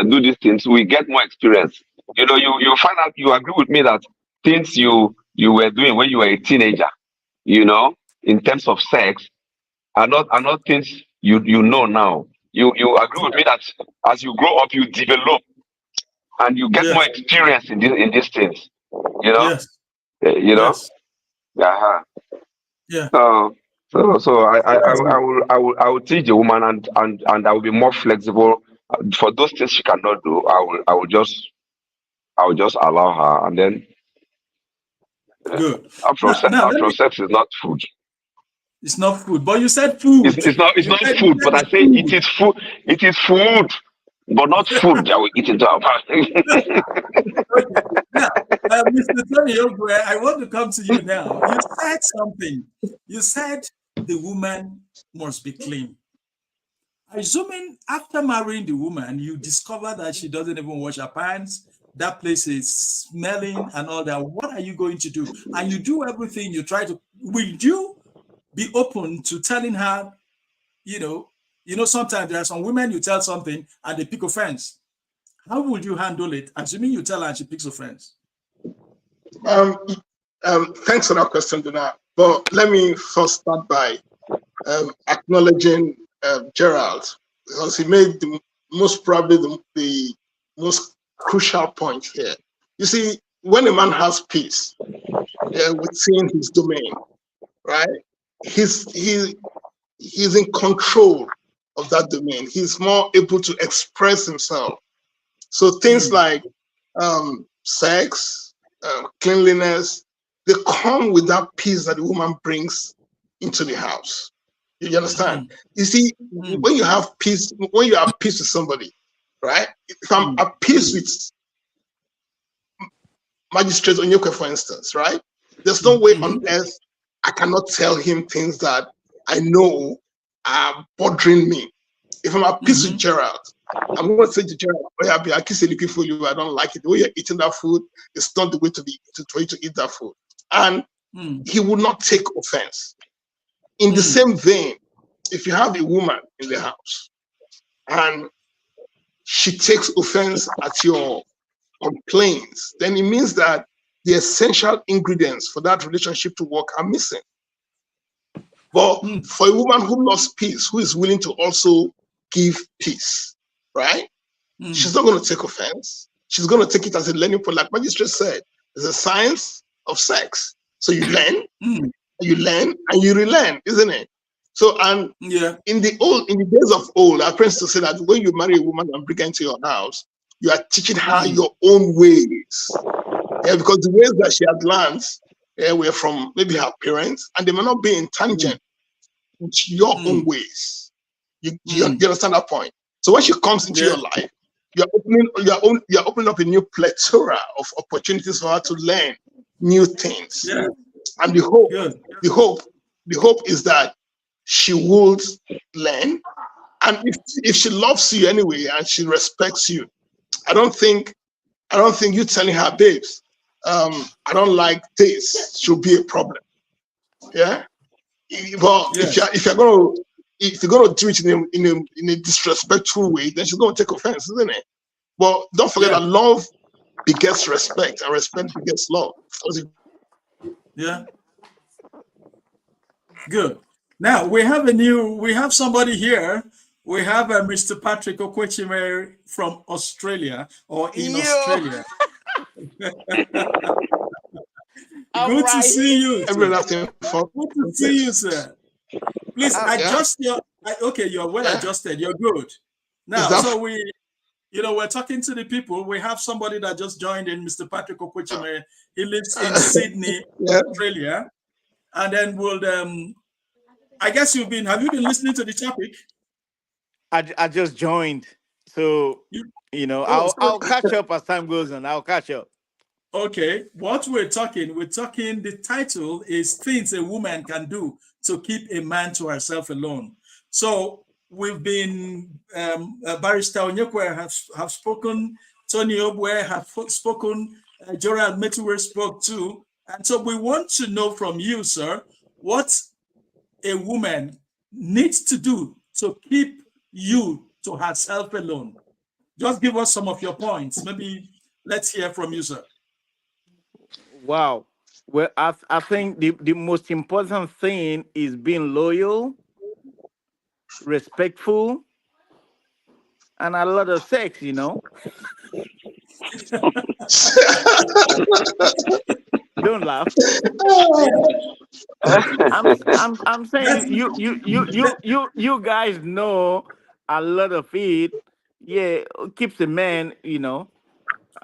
B: do these things, we get more experience. You find out, you agree with me that things you were doing when you were a teenager, in terms of sex, are not things you know now. you agree with me that as you grow up, you develop and you get more experience in these things. You know?
A: Yes.
B: You know?
A: Yes.
B: Yeah. So I will teach the woman and I will be more flexible for those things she cannot do. I will just allow her, and then
A: good.
B: Afro sex is not food.
A: It's not food, but you said food.
B: It's not food, but I say it is food. It is food, but not food that we eat into our mouth.
A: Now, Mr. Tony Ogwe, I want to come to you now. You said something. You said the woman must be clean. Assuming after marrying the woman, you discover that she doesn't even wash her pants, that place is smelling and all that. What are you going to do? And you do everything, you try to, will you be open to telling her, you know, sometimes there are some women you tell something and they pick offense. How would you handle it? Assuming you tell her and she picks offense.
D: Thanks for that question, Dana. But let me first start by acknowledging Gerald, because he made the most crucial point here. You see, when a man has peace within his domain, right? He's in control of that domain. He's more able to express himself. So things like sex, cleanliness, they come with that peace that the woman brings into the house. You understand? You see, when you have peace with somebody, right? If I'm at peace with Magistrate Onyekwe, for instance, right? There's no way on earth I cannot tell him things that I know are bothering me. If I'm at peace with Gerald, I'm going to say to Gerald, I keep looking for you. I don't like it. The way you're eating that food, it's not the way for you to eat that food. And he would not take offense. In the same vein, if you have a woman in the house and she takes offense at your complaints, then it means that the essential ingredients for that relationship to work are missing. But for a woman who loves peace, who is willing to also give peace, right? She's not going to take offense. She's going to take it as a learning point. Like Magistrate said, there's a science of sex. So you learn, and you relearn, isn't it? So, and in the days of old, our parents used to say that when you marry a woman and bring her into your house, you are teaching her your own ways. Yeah, because the ways that she had learned were from maybe her parents, and they may not be in tangent with your own ways. You understand that point? So when she comes into your life, you're opening up a new plethora of opportunities for her to learn new things. And the hope is that she would learn, and if she loves you anyway and she respects you, I don't think you telling her, babes, I don't like this, should be a problem. Yeah, but if you're gonna do it in a disrespectful way, then she's gonna take offense, isn't it? But don't forget that love begets respect, and respect begets love.
A: Yeah. Good. Now we have somebody here. We have Mr. Patrick Okwechime from Australia, or in Australia. Good to see you. Good to see you, sir. Please adjust your. Okay, you're well adjusted. You're good. Now, so we're talking to the people. We have somebody that just joined in, Mr. Patrick Okwechime. He lives in Sydney, Australia, and then we'll. I guess have you been listening to the topic?
F: I just joined, so I'll catch up as time goes on. I'll catch up.
A: Okay, what we're talking. The title is "Things a Woman Can Do to Keep a Man to Herself Alone." So we've been Barrister Onyekwe have spoken, Tony Ogwe have spoken, Gerald Metuwe spoke too, and so we want to know from you, sir, what a woman needs to do to keep you to herself alone. Just give us some of your points. Maybe let's hear from you, sir.
F: Wow. Well, I think the most important thing is being loyal, respectful, and a lot of sex, you know. Don't laugh. I'm saying you guys know a lot of it. Yeah, keeps the man, you know.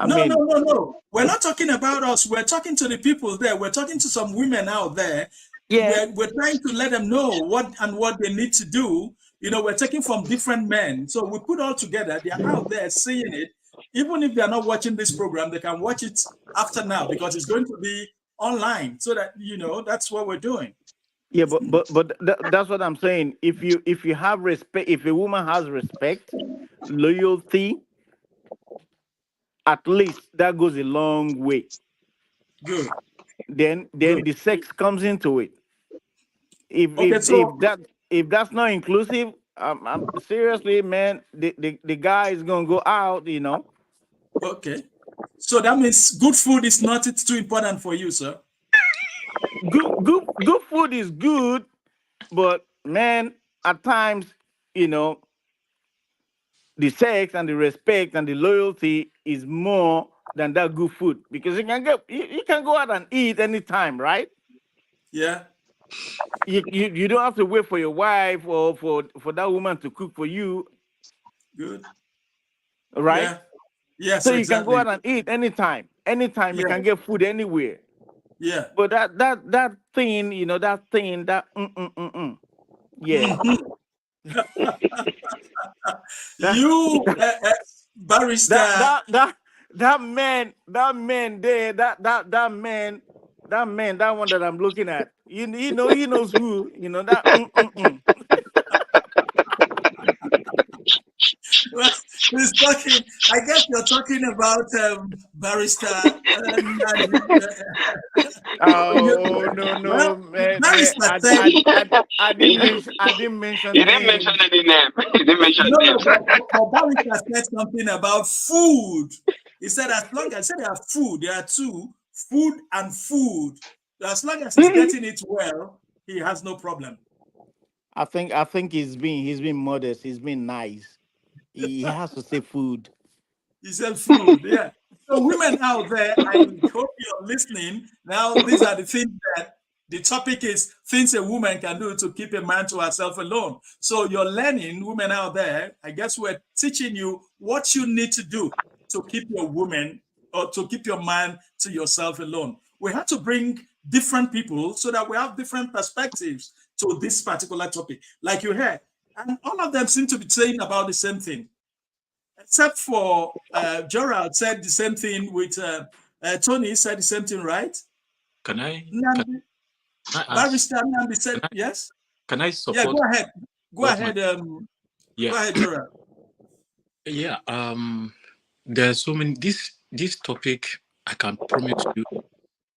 A: No. We're not talking about us. We're talking to the people there. We're talking to some women out there.
F: Yeah.
A: We're trying to let them know what they need to do. You know, we're taking from different men. So we put all together. They're out there seeing it. Even if they're not watching this program, they can watch it after now because it's going to be online. So that, you know, that's what we're doing.
F: Yeah, but that's what I'm saying. If you have respect, if a woman has respect, loyalty, at least that goes a long way.
A: Good.
F: Then the sex comes into it. If that's not inclusive, I'm seriously, man, the guy is gonna go out, you know.
A: Okay. So that means good food is not too important for you, sir.
F: Good food is good, but man, at times, you know, the sex and the respect and the loyalty is more than that good food, because you can go out and eat anytime, right?
A: Yeah.
F: You don't have to wait for your wife or for that woman to cook for you.
A: Good.
F: Right?
A: Yeah. Yes.
F: So you
A: exactly.
F: can go out and eat anytime. Anytime you can get food anywhere.
A: Yeah.
F: But that thing, you know, that yeah.
A: You barrister.
F: That man there, that man, that one that I'm looking at. You know, he knows who, you know, that
A: Who's talking? I guess you're talking about barrister.
F: Oh no, man! I didn't mention.
B: He didn't mention any name. He didn't mention names.
A: But barrister said something about food. He said as long as there are food, there are two: food and food. As long as he's getting it well, he has no problem.
F: I think he's been modest. He's been nice. He has to say food.
A: He said food, yeah. So women out there, I hope you're listening. Now, these are the things that the topic is things a woman can do to keep a man to herself alone. So you're learning, women out there, I guess we're teaching you what you need to do to keep your woman or to keep your man to yourself alone. We have to bring different people so that we have different perspectives to this particular topic. Like you heard, and all of them seem to be saying about the same thing, except for Gerald said the same thing with Tony said the same thing, right?
E: Can I?
A: Barrister Nambi said yes.
E: Can I support?
A: Yeah, go ahead. Go ahead.
E: Yeah.
A: Go ahead, Gerald.
E: Yeah. There's so many. This topic, I can promise you,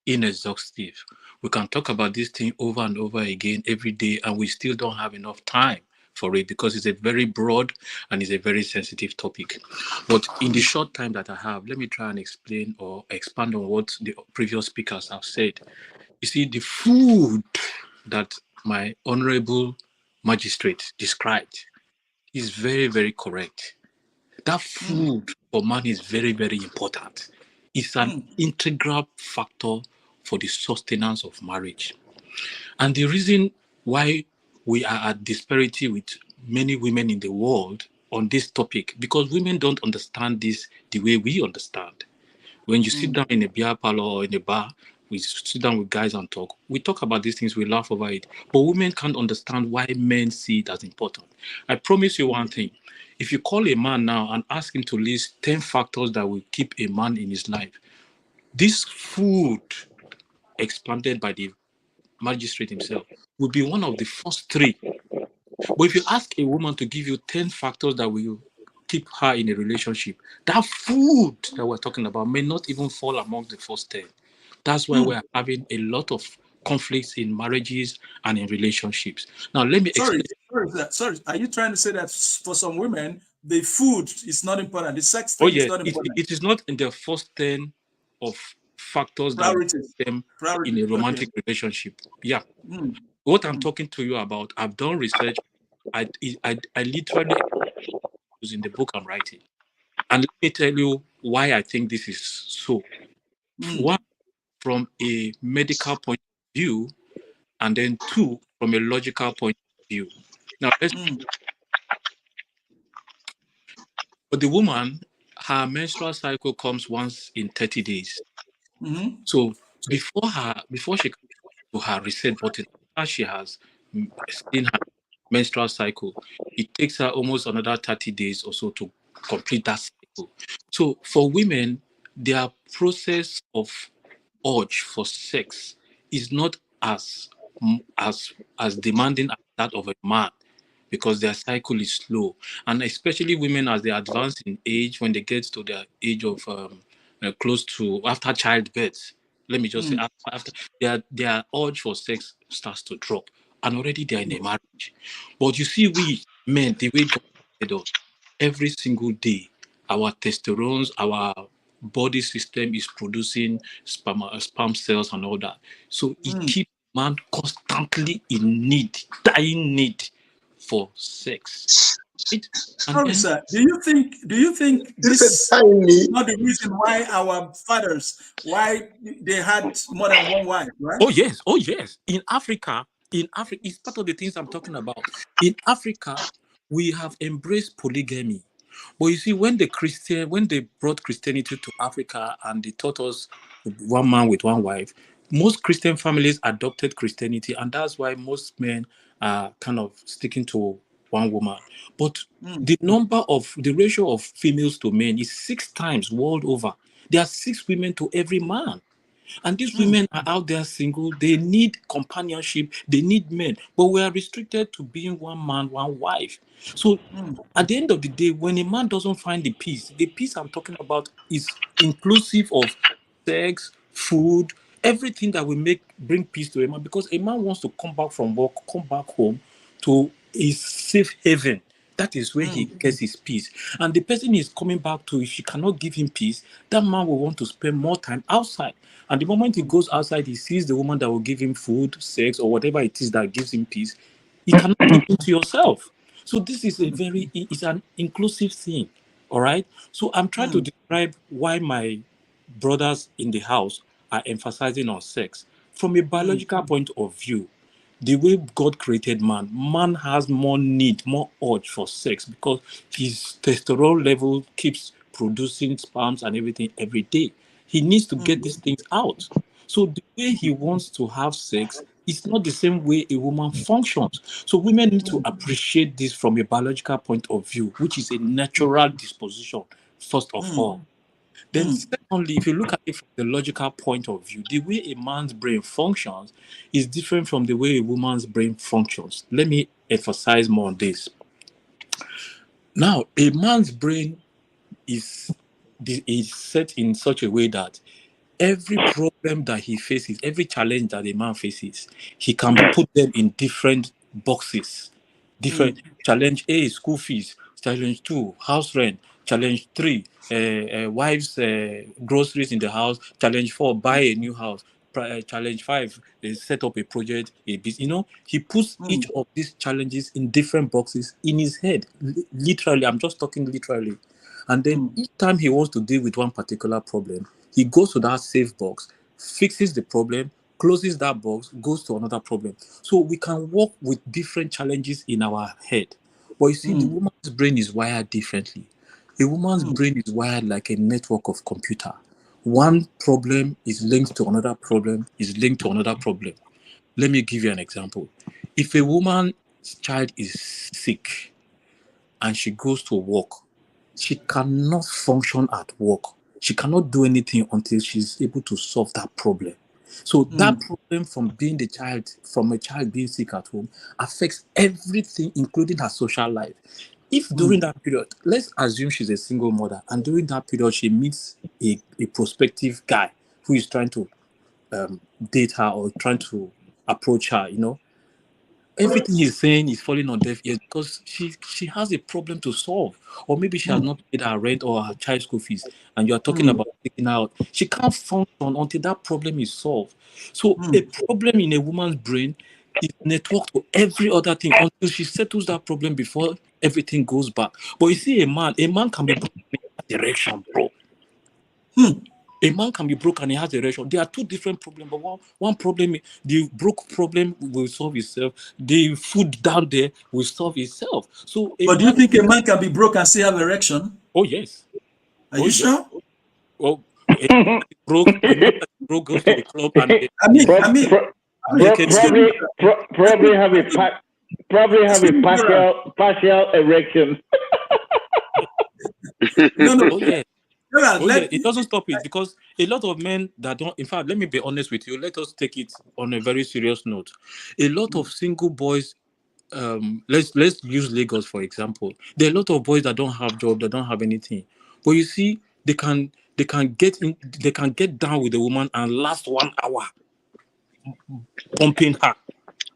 E: inexhaustive. We can talk about this thing over and over again every day, and we still don't have enough time for it because it's a very broad and it's a very sensitive topic. But in the short time that I have, let me try and explain or expand on what the previous speakers have said. You see, the food that my honorable magistrate described is very, very correct. That food for man is very, very important. It's an integral factor for the sustenance of marriage. And the reason why we are at disparity with many women in the world on this topic, because women don't understand this the way we understand. When you sit down in a beer parlor or in a bar, we sit down with guys and talk. We talk about these things, we laugh over it. But women can't understand why men see it as important. I promise you one thing. If you call a man now and ask him to list 10 factors that will keep a man in his life, this food expanded by the magistrate himself would be one of the first 3. But if you ask a woman to give you 10 factors that will keep her in a relationship, that food that we're talking about may not even fall among the first 10. That's why we're having a lot of conflicts in marriages and in relationships. Now, let me explain.
A: Sorry, are you trying to say that for some women, the food is not important, the sex thing is not important?
E: It is not in the first 10 of factors that them in a romantic relationship. Yeah. What I'm talking to you about, I've done research. I literally in the book I'm writing. And let me tell you why I think this is so. One, from a medical point of view, and then two, from a logical point of view. Now, for the woman, her menstrual cycle comes once in 30 days. So before she comes to her reset button, after she has seen her menstrual cycle, it takes her almost another 30 days or so to complete that cycle. So for women, their process of urge for sex is not as demanding as that of a man, because their cycle is slow. And especially women, as they advance in age, when they get to the age of close to after childbirth, let me just say after their urge for sex starts to drop, and already they're in a marriage. But you see, we men, the way God made us, every single day, our testosterone, our body system is producing sperm cells and all that. So it keeps man constantly in need, dying need for sex. Right?
A: Sorry, sir. Do you think this is not the reason why our fathers, why they had more than one wife, right?
E: Oh yes. In Africa, it's part of the things I'm talking about. In Africa, we have embraced polygamy. But you see, when they brought Christianity to Africa and they taught us one man with one wife, most Christian families adopted Christianity, and that's why most men are kind of sticking to one woman. But the ratio of females to men is 6 times world over. There are 6 women to every man. And these women are out there single. They need companionship. They need men. But we are restricted to being one man, one wife. So at the end of the day, when a man doesn't find the peace I'm talking about is inclusive of sex, food, everything that will bring peace to a man. Because a man wants to come back from work, come back home to a safe haven. That is where he gets his peace. And the person he's coming back to, if she cannot give him peace, that man will want to spend more time outside. And the moment he goes outside, he sees the woman that will give him food, sex, or whatever it is that gives him peace. He cannot keep it to yourself. So this is it's an inclusive thing. All right. So I'm trying to describe why my brothers in the house are emphasizing on sex. From a biological point of view, the way God created man has more need, more urge for sex, because his testosterone level keeps producing sperms and everything every day. He needs to get these things out. So the way he wants to have sex is not the same way a woman functions. So women need to appreciate this from a biological point of view, which is a natural disposition, first of all. Then secondly, if you look at it from the logical point of view, the way a man's brain functions is different from the way a woman's brain functions. Let me emphasize more on this. Now, a man's brain is set in such a way that every problem that he faces, every challenge that a man faces, he can put them in different boxes. Different challenge A, school fees. Challenge 2, house rent. Challenge 3, wives' groceries in the house. Challenge 4, buy a new house. Challenge 5 is set up a project. He puts each of these challenges in different boxes in his head. Literally, I'm just talking literally. And then each time he wants to deal with one particular problem, he goes to that safe box, fixes the problem, closes that box, goes to another problem. So we can work with different challenges in our head. But you see, the woman's brain is wired differently. A woman's brain is wired like a network of computer. One problem is linked to another problem, is linked to another problem. Let me give you an example. If a woman's child is sick and she goes to work, she cannot function at work. She cannot do anything until she's able to solve that problem. So that problem from a child being sick at home affects everything, including her social life. If during that period, let's assume she's a single mother, and during that period she meets a prospective guy who is trying to date her or trying to approach her, everything he's saying is falling on deaf ears because she has a problem to solve, or maybe she has not paid her rent or her child school fees, and you are talking about taking her out. She can't function until that problem is solved. So a problem in a woman's brain is network to every other thing until she settles that problem before everything goes back. But you see, a man can be broke in that direction, bro. A man can be broke and he has a erection. There are two different problems, but one problem, the broke problem will solve itself. The food down there will solve itself. So,
A: but do you think a man can be broke and still have erection?
E: Oh yes.
A: Are you sure?
E: Well, broke goes to the club and
F: probably have a partial erection.
E: No. Oh, yeah. It doesn't stop it, because a lot of men that don't, in fact, let me be honest with you, let us take it on a very serious note. A lot of single boys, let's use Lagos for example. There are a lot of boys that don't have job, that don't have anything. But you see, they can get down with a woman and last 1 hour pumping her.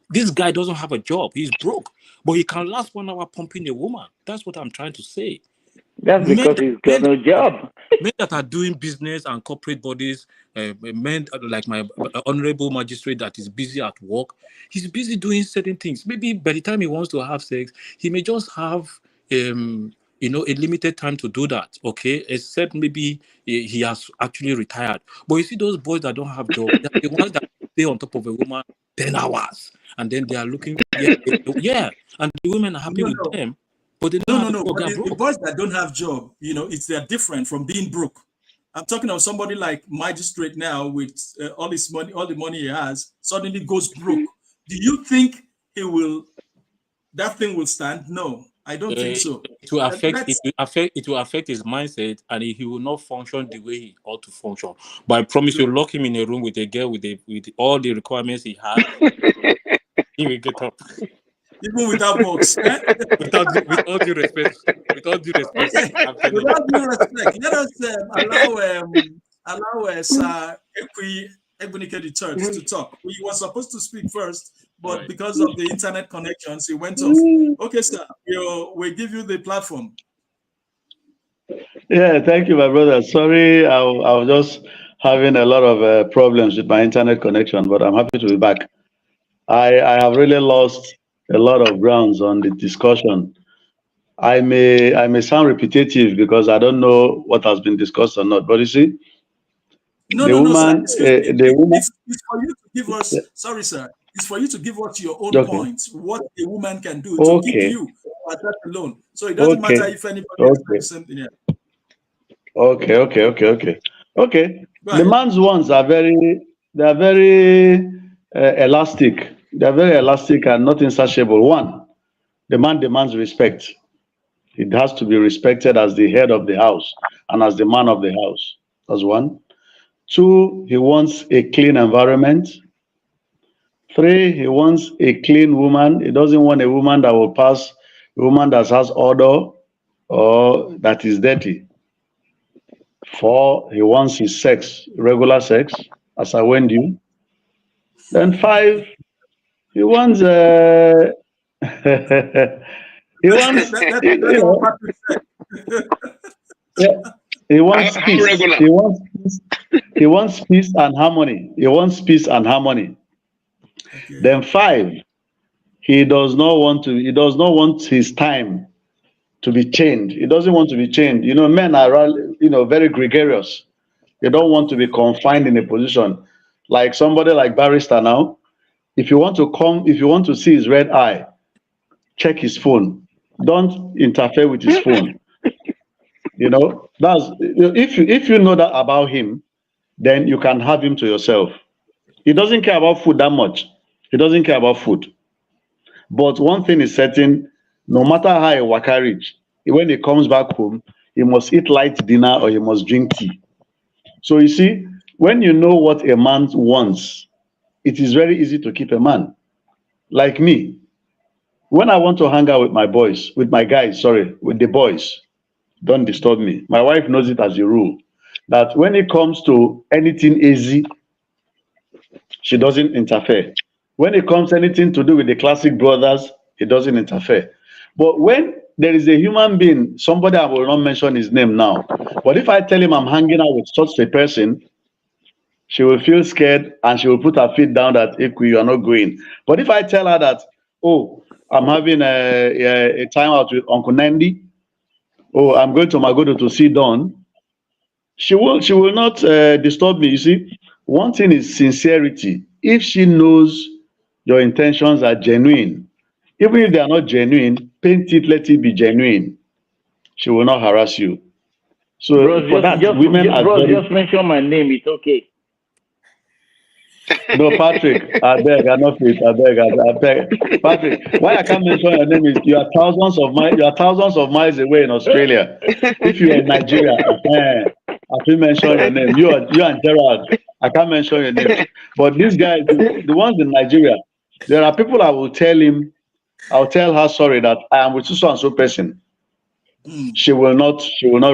E: This guy doesn't have a job, he's broke, but he can last 1 hour pumping a woman. That's what I'm trying to say.
F: That's because he's got no job.
E: Men that are doing business and corporate bodies, men like my honorable magistrate that is busy at work, he's busy doing certain things. Maybe by the time he wants to have sex, he may just have a limited time to do that, okay? Except maybe he has actually retired. But you see those boys that don't have jobs, they're the ones that stay on top of a woman 10 hours. And then they are looking, and the women are happy with them. But
A: no. But the boys that don't have job, they're different from being broke. I'm talking of somebody like magistrate now with all his money, all the money he has, suddenly goes broke. Do you think that thing will stand? No, I don't think so.
E: It will affect his mindset, and he will not function the way he ought to function. But I promise you, lock him in a room with a girl with all the requirements he has, he will get up.
A: Even without box.
E: with all due respect. Let
A: us allow Sir Egbunike III to talk. He was supposed to speak first, but because of the internet connections, he went off. Okay, sir, we'll give you the platform.
C: Yeah, thank you, my brother. Sorry, I was just having a lot of problems with my internet connection, but I'm happy to be back. I have really lost a lot of grounds on the discussion. I may sound repetitive because I don't know what has been discussed or not. But you see,
A: it's for you to give us. Sorry, sir. It's for you to give us your own points. What a woman can do to keep you at that alone. So it doesn't matter if anybody is doing something here.
C: Okay. The man's ones are very elastic. They're very elastic and not insatiable. One, the man demands respect. It has to be respected as the head of the house and as the man of the house. That's one. Two, he wants a clean environment. Three, he wants a clean woman. He doesn't want a woman that will pass, a woman that has odor or that is dirty. Four, he wants his sex, regular sex, as I warned you. Then five, he wants he wants peace. He wants peace and harmony. He wants peace and harmony. Okay. Then five, he does not want his time to be changed. He doesn't want to be changed. Men are very gregarious. They don't want to be confined in a position. Like somebody like Barrister now, if you want to see his red eye, check his phone. Don't interfere with his phone. That's if you know that about him, then you can have him to yourself. He doesn't care about food that much. He doesn't care about food. But one thing is certain, no matter how he waka reach, when he comes back home, he must eat light dinner or he must drink tea. So you see, when you know what a man wants, it is very easy to keep a man. Like me, when I want to hang out with with the boys, don't disturb me. My wife knows it as a rule, that when it comes to anything easy, she doesn't interfere. When it comes to anything to do with the classic brothers, he doesn't interfere. But when there is a human being, somebody, I will not mention his name now, but if I tell him I'm hanging out with such a person, she will feel scared and she will put her feet down that Ikwe, you are not going. But if I tell her that, oh, I'm having a time out with Uncle Nandi, oh, I'm going to Magodo to see Don, she will not disturb me. You see, one thing is sincerity. If she knows your intentions are genuine, even if they are not genuine, paint it, let it be genuine. She will not harass you. So
F: bros,
C: for that, women are
F: bros,
C: very...
F: just mention my name. It's okay.
C: No, Patrick, I beg, I not fit. I beg. Patrick, why I can't mention your name is you are thousands of miles away in Australia. If you are in Nigeria, I can mention your name. You and Gerald, I can't mention your name. But these guys, the ones in Nigeria, there are people I will tell her, sorry, that I am with so and so person. She will not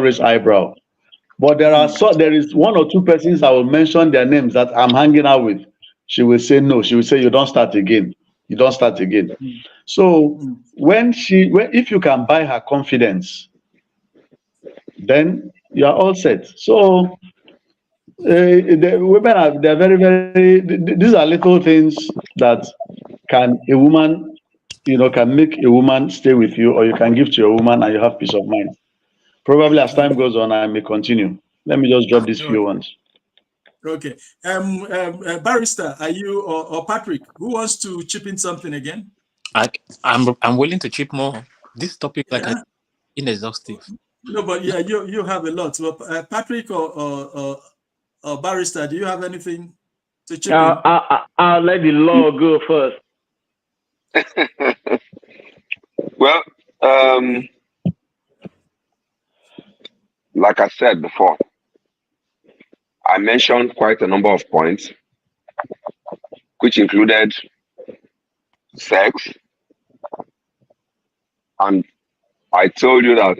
C: raise eyebrow. But there is one or two persons I will mention their names that I'm hanging out with. She will say no. She will say, you don't start again. You don't start again. So if you can buy her confidence, then you are all set. So the women they're very, very, these are little things that can make a woman stay with you, or you can give to your woman and you have peace of mind. Probably as time goes on, I may continue. Let me just drop these few ones.
A: Okay. Barrister, are you or Patrick, who wants to chip in something again?
E: I'm willing to chip more. This topic, inexhaustive.
A: No, but yeah, you have a lot. So, Patrick or Barrister, do you have anything to chip in?
F: I'll let the law go first.
B: Well, like I said before, I mentioned quite a number of points, which included sex. And I told you that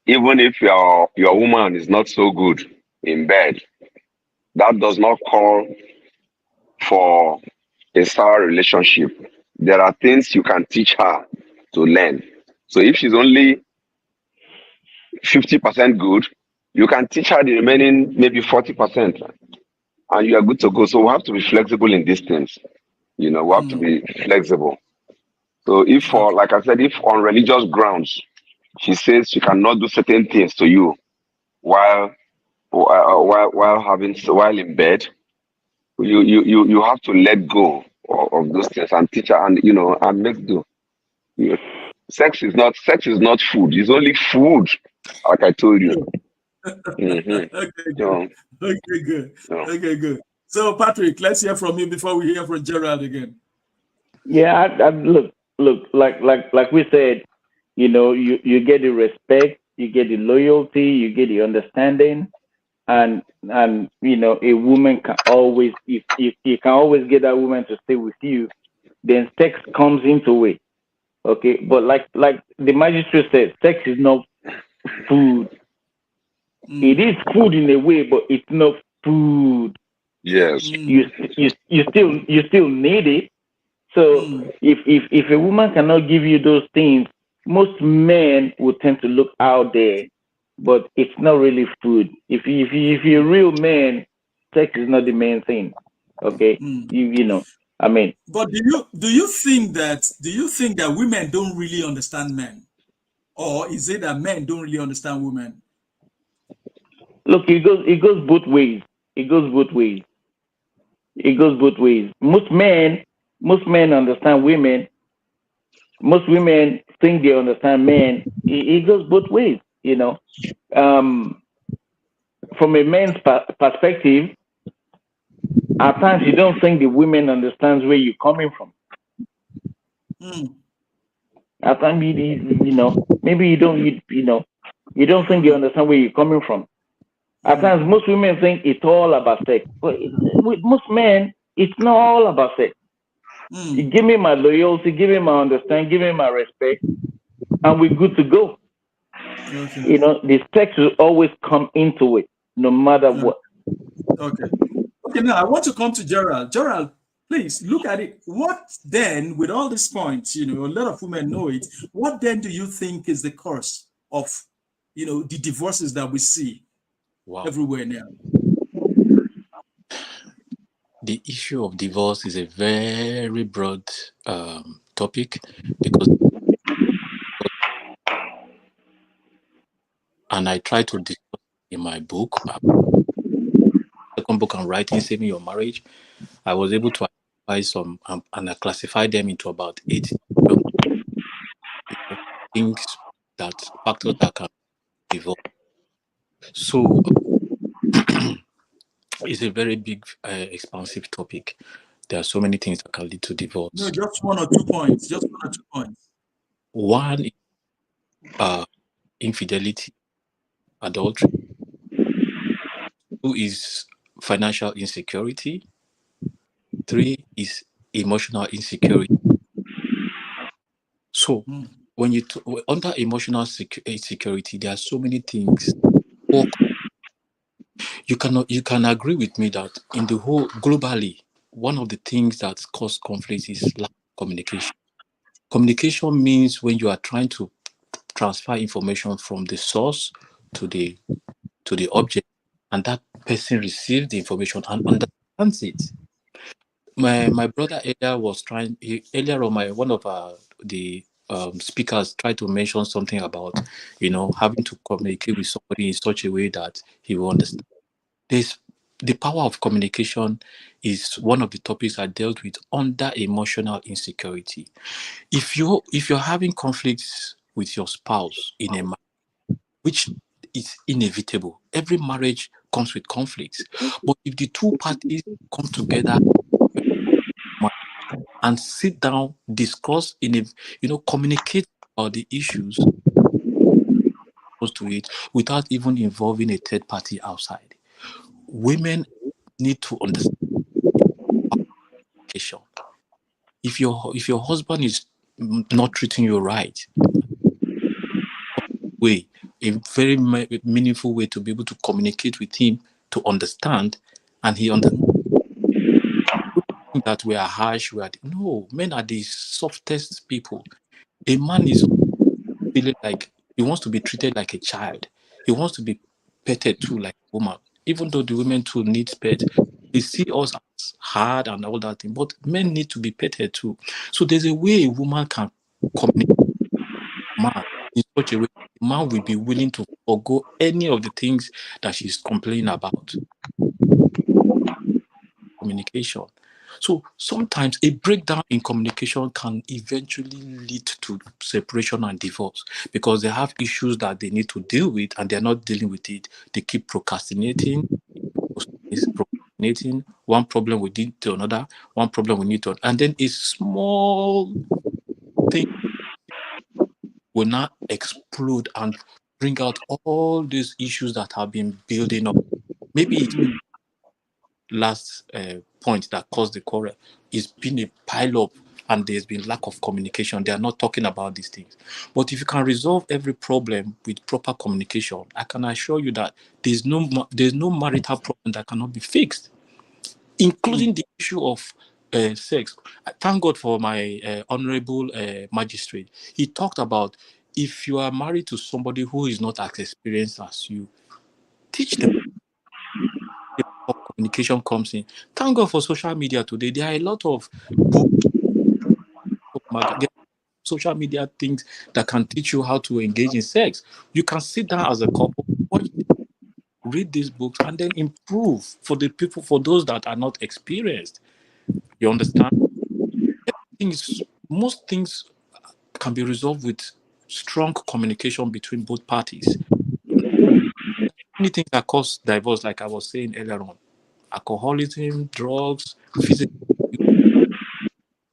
B: even if your woman is not so good in bed, that does not call for a sour relationship. There are things you can teach her to learn. So if she's only 50% good, you can teach her the remaining maybe 40%, and you are good to go. So we have to be flexible in these things. We have to be flexible. So if, like I said, if on religious grounds she says she cannot do certain things to you while in bed, you have to let go of those things and teach her, and make do. Sex is not food. It's only food, like I told you.
A: Okay, good. Okay, good. So, Patrick, let's hear from you before we hear from Gerald again.
F: Yeah, look, like we said, you get the respect, you get the loyalty, you get the understanding, and a woman can always, if you can always get that woman to stay with you, then sex comes into it. Okay, but like the magistrate said, sex is not food. It is food in a way, but it's not food.
B: Yes.
F: You still need it. So if a woman cannot give you those things, most men will tend to look out there, but it's not really food. If you're a real man, sex is not the main thing. Okay, I mean.
A: But do you think that women don't really understand men, or is it that men don't really understand women?
F: Look, it goes both ways. Most men understand women. Most women think they understand men. It goes both ways, From a man's perspective, at times you don't think the women understands where you're coming from. At times, maybe you don't think they understand where you're coming from. At times, most women think it's all about sex. But with most men, it's not all about sex. Give me my loyalty, give me my understanding, give me my respect, and we're good to go. Okay. The sex will always come into it, no matter what.
A: Okay, now I want to come to Gerald. Gerald, please look at it. What then, with all these points, a lot of women know it. What then do you think is the cause of, the divorces that we see everywhere now?
E: the issue of divorce is a very broad topic, because, and I try to discuss in my book, second book I'm writing, Saving Your Marriage. I was able to identify some, and I classified them into about 8 things, factors that can divorce. So it's a very big, expansive topic. There are so many things that can lead to divorce.
A: No, just 1 or 2 points. Just 1 or 2 points.
E: One is infidelity, adultery. 2 is financial insecurity. 3 is emotional insecurity. So when you under emotional insecurity, there are so many things. You can agree with me that in the whole globally, one of the things that cause conflict is lack of communication. Communication means when you are trying to transfer information from the source to the object, and that person receives the information and understands it. My brother earlier was trying earlier on one of the speakers tried to mention something about having to communicate with somebody in such a way that he will understand. The power of communication is one of the topics I dealt with under emotional insecurity. If you're having conflicts with your spouse in a marriage, which is inevitable, every marriage comes with conflicts, but if the two parties come together and sit down, discuss communicate about the issues to it without even involving a third party outside, women need to understand communication. If your husband is not treating you right, a very meaningful way to be able to communicate with him, to understand, and he understands that we are harsh. No, men are the softest people. A man is feeling like he wants to be treated like a child. He wants to be petted too, like a woman. Even though the women too need pet, they see us as hard and all that thing. But men need to be petted too. So there's a way a woman can communicate with a man in such a way the man will be willing to forgo any of the things that she's complaining about. Communication. So sometimes a breakdown in communication can eventually lead to separation and divorce, because they have issues that they need to deal with and they're not dealing with it. They keep procrastinating. One problem will lead to another, one problem will lead to another. And then a small thing will not explode and bring out all these issues that have been building up. Maybe it's last point that caused the quarrel is been a pile up, and there's been lack of communication. They are not talking about these things. But if you can resolve every problem with proper communication, I can assure you that there's no marital problem that cannot be fixed, including the issue of sex. I thank God for my honorable magistrate. He talked about, if you are married to somebody who is not as experienced as you, teach them. Communication comes in. Thank God for social media today. There are a lot of books, social media things that can teach you how to engage in sex. You can sit down as a couple, read these books, and then improve for those that are not experienced. You understand? Most things can be resolved with strong communication between both parties. Many things that cause divorce, like I was saying earlier on, alcoholism, drugs, physical. I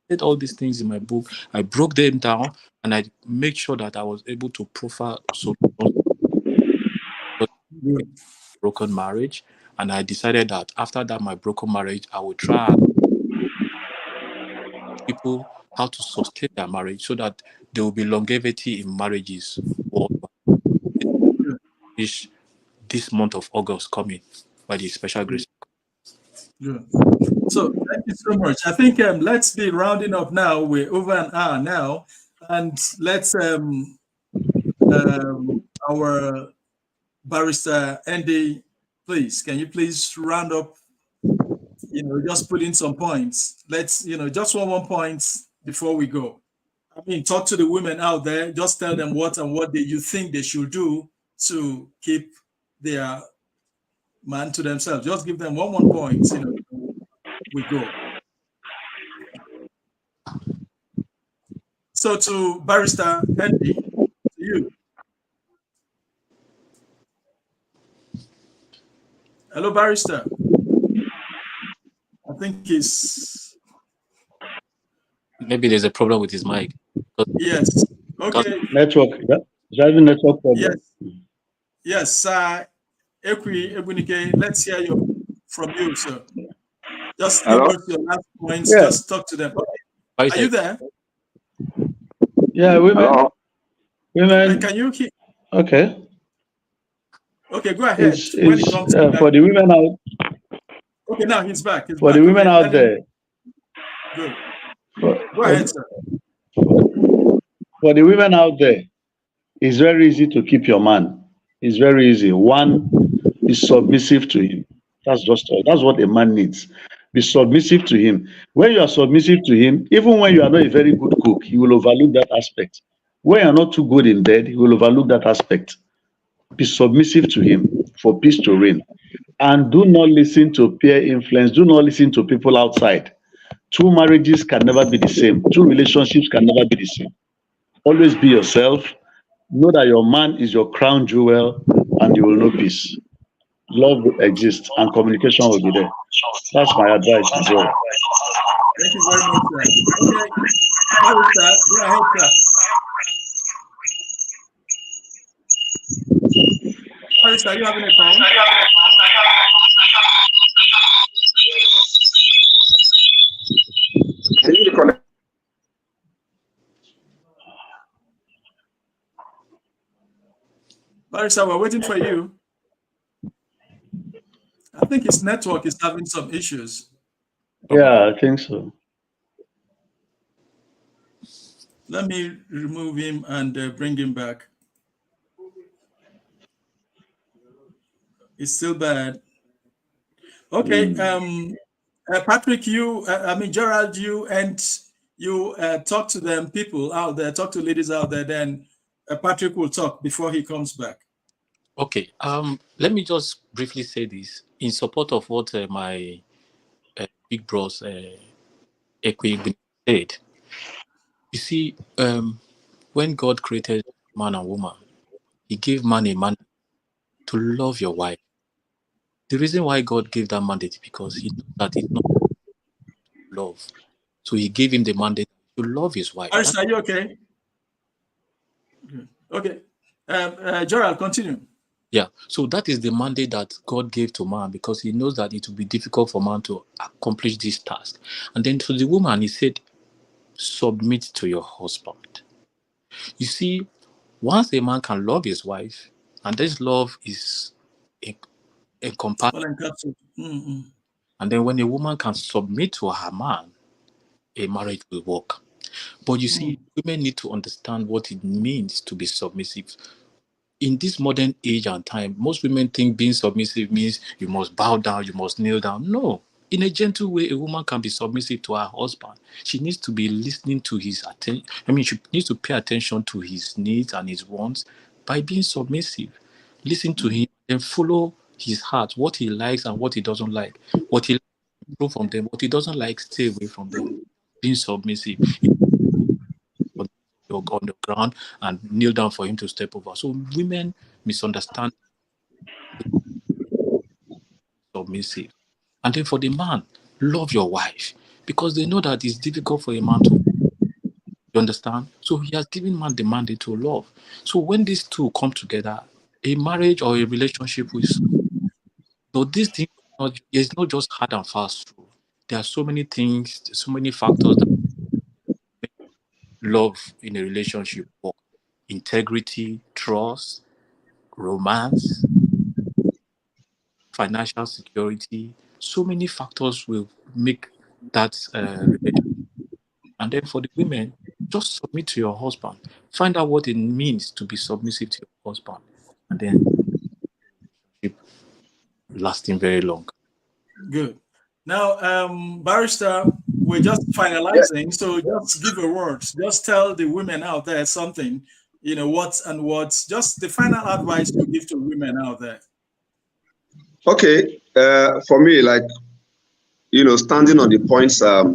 E: did all these things in my book. I broke them down, and I made sure that I was able to profile broken marriage. And I decided that after that, my broken marriage, I would try people how to sustain their marriage so that there will be longevity in marriages worldwide. This month of August coming by the special grace.
A: Yeah. So thank you so much. I think let's be rounding up now. We're over an hour now, and let's our barrister Andy, please, can you please round up just put in some points. Let's, just one point before we go. I mean, talk to the women out there. Just tell them what you think they should do to keep their man to themselves. Just give them one point. We go. So to Barrister Henry, to you. Hello, Barrister. I think he's...
E: Maybe there's a problem with his mic.
A: Yes. Okay.
C: Network. Driving network problem.
A: Yes. Ekwi Ebunike, let's hear from you, sir. Just give us your last points. Yeah. Just talk to them. Okay. Are you there?
C: Yeah, women.
A: And can you keep?
C: Okay.
A: Okay, go ahead.
C: For the women out.
A: Okay, now he's back.
C: For the women out there.
A: Good. Go ahead, sir.
C: For the women out there, it's very easy to keep your man. It's very easy. One is submissive to him. That's just all. That's what a man needs. Be submissive to him. When you are submissive to him, even when you are not a very good cook, he will overlook that aspect. When you are not too good in bed, he will overlook that aspect. Be submissive to him for peace to reign. And do not listen to peer influence. Do not listen to people outside. Two marriages can never be the same. Two relationships can never be the same. Always be yourself. Know that your man is your crown jewel, and you will know peace. Love will exist, and communication will be there. That's my advice to Joel.
A: Thank you very much, sir. Okay. Go ahead, sir. Are you having a phone?
B: Can you connect?
A: Barrister, we're waiting for you. I think his network is having some issues.
C: Yeah, I think so.
A: Let me remove him and bring him back. It's still bad. Okay. Patrick, Gerald, you talk to them, people out there, talk to ladies out there, then Patrick will talk before he comes back.
E: Okay. Let me just briefly say this in support of what my big bros Ekwe said. You see, when God created man and woman, he gave man a mandate to love your wife. The reason why God gave that mandate is because he knew that it's not love. So he gave him the mandate to love his wife.
A: Are you okay? Okay. Gerald, continue.
E: Yeah, so that is the mandate that God gave to man because he knows that it will be difficult for man to accomplish this task. And then to the woman, he said, submit to your husband. You see, once a man can love his wife, and this love is encompassing, and then when a woman can submit to her man, a marriage will work. But you see, women need to understand what it means to be submissive. In this modern age and time, most women think being submissive means you must bow down, you must kneel down. No. In a gentle way, a woman can be submissive to her husband. She needs to be listening to his attention. She needs to pay attention to his needs and his wants by being submissive. Listen to him and follow his heart, what he likes and what he doesn't like. What he likes, improve from them. What he doesn't like, stay away from them. Being submissive. On the ground and kneel down for him to step over. So women misunderstand submissive. And then for the man, love your wife because they know that it's difficult for a man to. You understand? So he has given man the mandate to love. So when these two come together, a marriage or a relationship with so this thing is not just hard and fast through. There are so many things, so many factors that make love in a relationship work. Integrity, trust, romance, financial security. So many factors will make that relationship. And then for the women, just submit to your husband. Find out what it means to be submissive to your husband. And then lasting very long.
A: Good. Now, Barrister, we're just finalizing, so just give a word. Just tell the women out there something, what's just the final advice you give to women out there.
B: Okay, for me, like, standing on the points I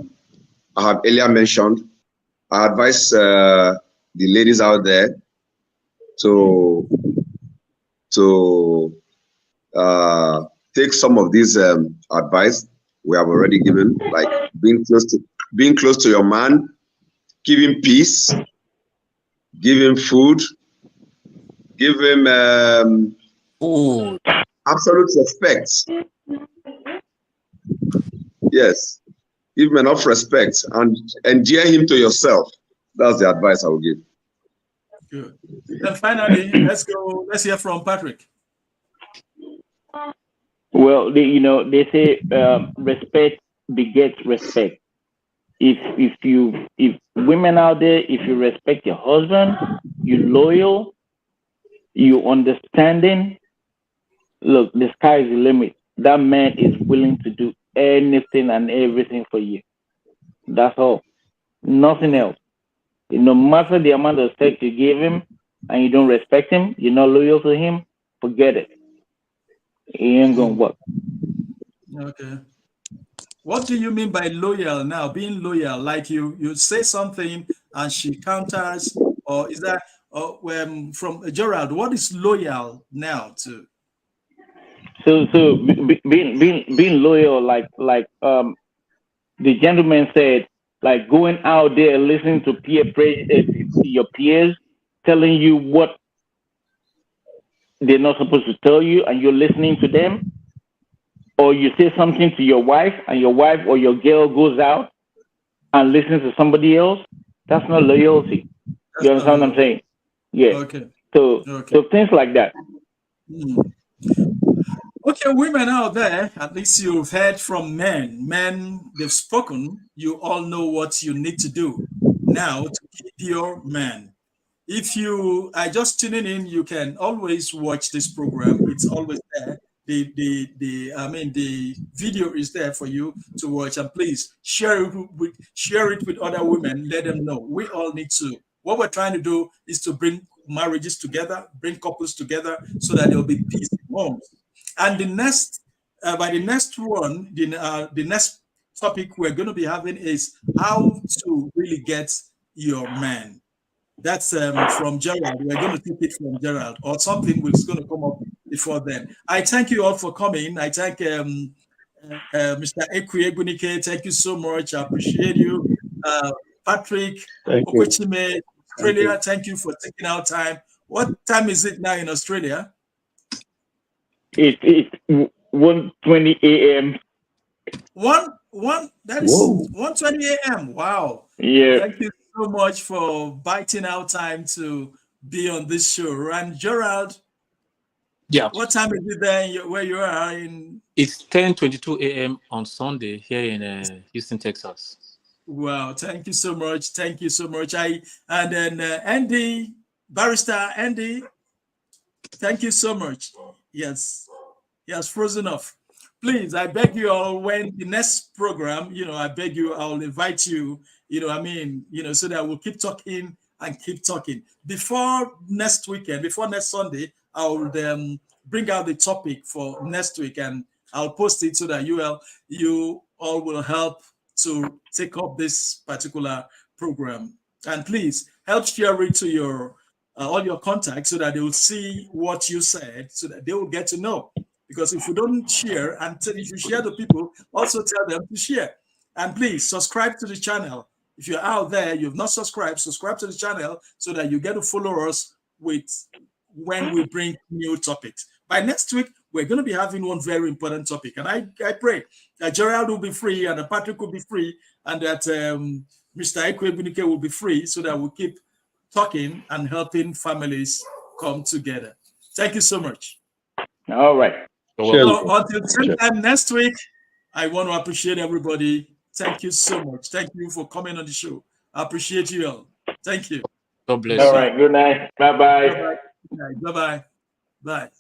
B: have earlier mentioned, I advise the ladies out there to take some of these advice we have already given, like being close to your man, give him peace, give him food, give him absolute respect. Yes, give him enough respect and endear him to yourself. That's the advice I will give.
A: Good. And finally, let's hear from Patrick.
F: Well, they say respect begets respect. If women out there, if you respect your husband, you're loyal, you understanding, look, the sky is the limit. That man is willing to do anything and everything for you. That's all. Nothing else. No matter the amount of sex you give him and you don't respect him, you're not loyal to him, forget it. It ain't gonna work.
A: Okay. What do you mean by loyal now? Being loyal, like you say something and she counters, or is that from Gerald? What is loyal now to?
F: So being loyal, like the gentleman said, like going out there listening to your peers telling you what they're not supposed to tell you, and you're listening to them. Or you say something to your wife, and your wife or your girl goes out and listens to somebody else. That's not loyalty. You understand what I'm saying? Yeah.
A: Okay.
F: So things like that.
A: Okay, women out there, at least you've heard from men. Men, they've spoken. You all know what you need to do now to keep your man. If you are just tuning in, you can always watch this program. It's always there. The video is there for you to watch, and please share it with other women. Let them know. We all need to. What we're trying to do is to bring marriages together, bring couples together, so that there will be peace in homes. And the next topic we're going to be having is how to really get your man. That's from Gerald. We're going to take it from Gerald, or something was going to come up before then. I thank you all for coming. I thank Mr. Ekwe Egbunike. Thank you so much. I appreciate you. Patrick Okwechime, Australia, thank you for taking our time. What time is it now in Australia?
F: It's 1:20 a.m.
A: That is 1:20 a.m. Wow.
F: Yeah.
A: Thank you so much for biting our time to be on this show. And Gerald,
E: yeah,
A: what time is it there where you are in?
E: It's 10:22 a.m. on Sunday here in Houston, Texas.
A: Wow, thank you so much. Thank you so much. And then Andy, Barrister Andy, thank you so much. Yes, he has frozen off. Please, I beg you all, when the next program, I beg you, I'll invite you, so that we'll keep talking and keep talking. Before next weekend, before next Sunday, I'll bring out the topic for next week, and I'll post it so that you all will help to take up this particular program. And please help share it to your all your contacts so that they will see what you said, so that they will get to know. Because if you don't share, and if you share to people, also tell them to share. And please subscribe to the channel. If you're out there, you've not subscribed, subscribe to the channel so that you get to follow us when we bring new topics. By next week, we're going to be having one very important topic. And I pray that Gerald will be free, and that Patrick will be free, and that Mr. Ekwe Egbunike will be free, so that we'll keep talking and helping families come together. Thank you so much.
F: All right.
A: Until the same time next week, I want to appreciate everybody. Thank you so much. Thank you for coming on the show. I appreciate you all. Thank you.
E: God bless
F: you.
E: All
F: right. Good night. Bye-bye.
A: Bye-bye. Bye-bye. Bye.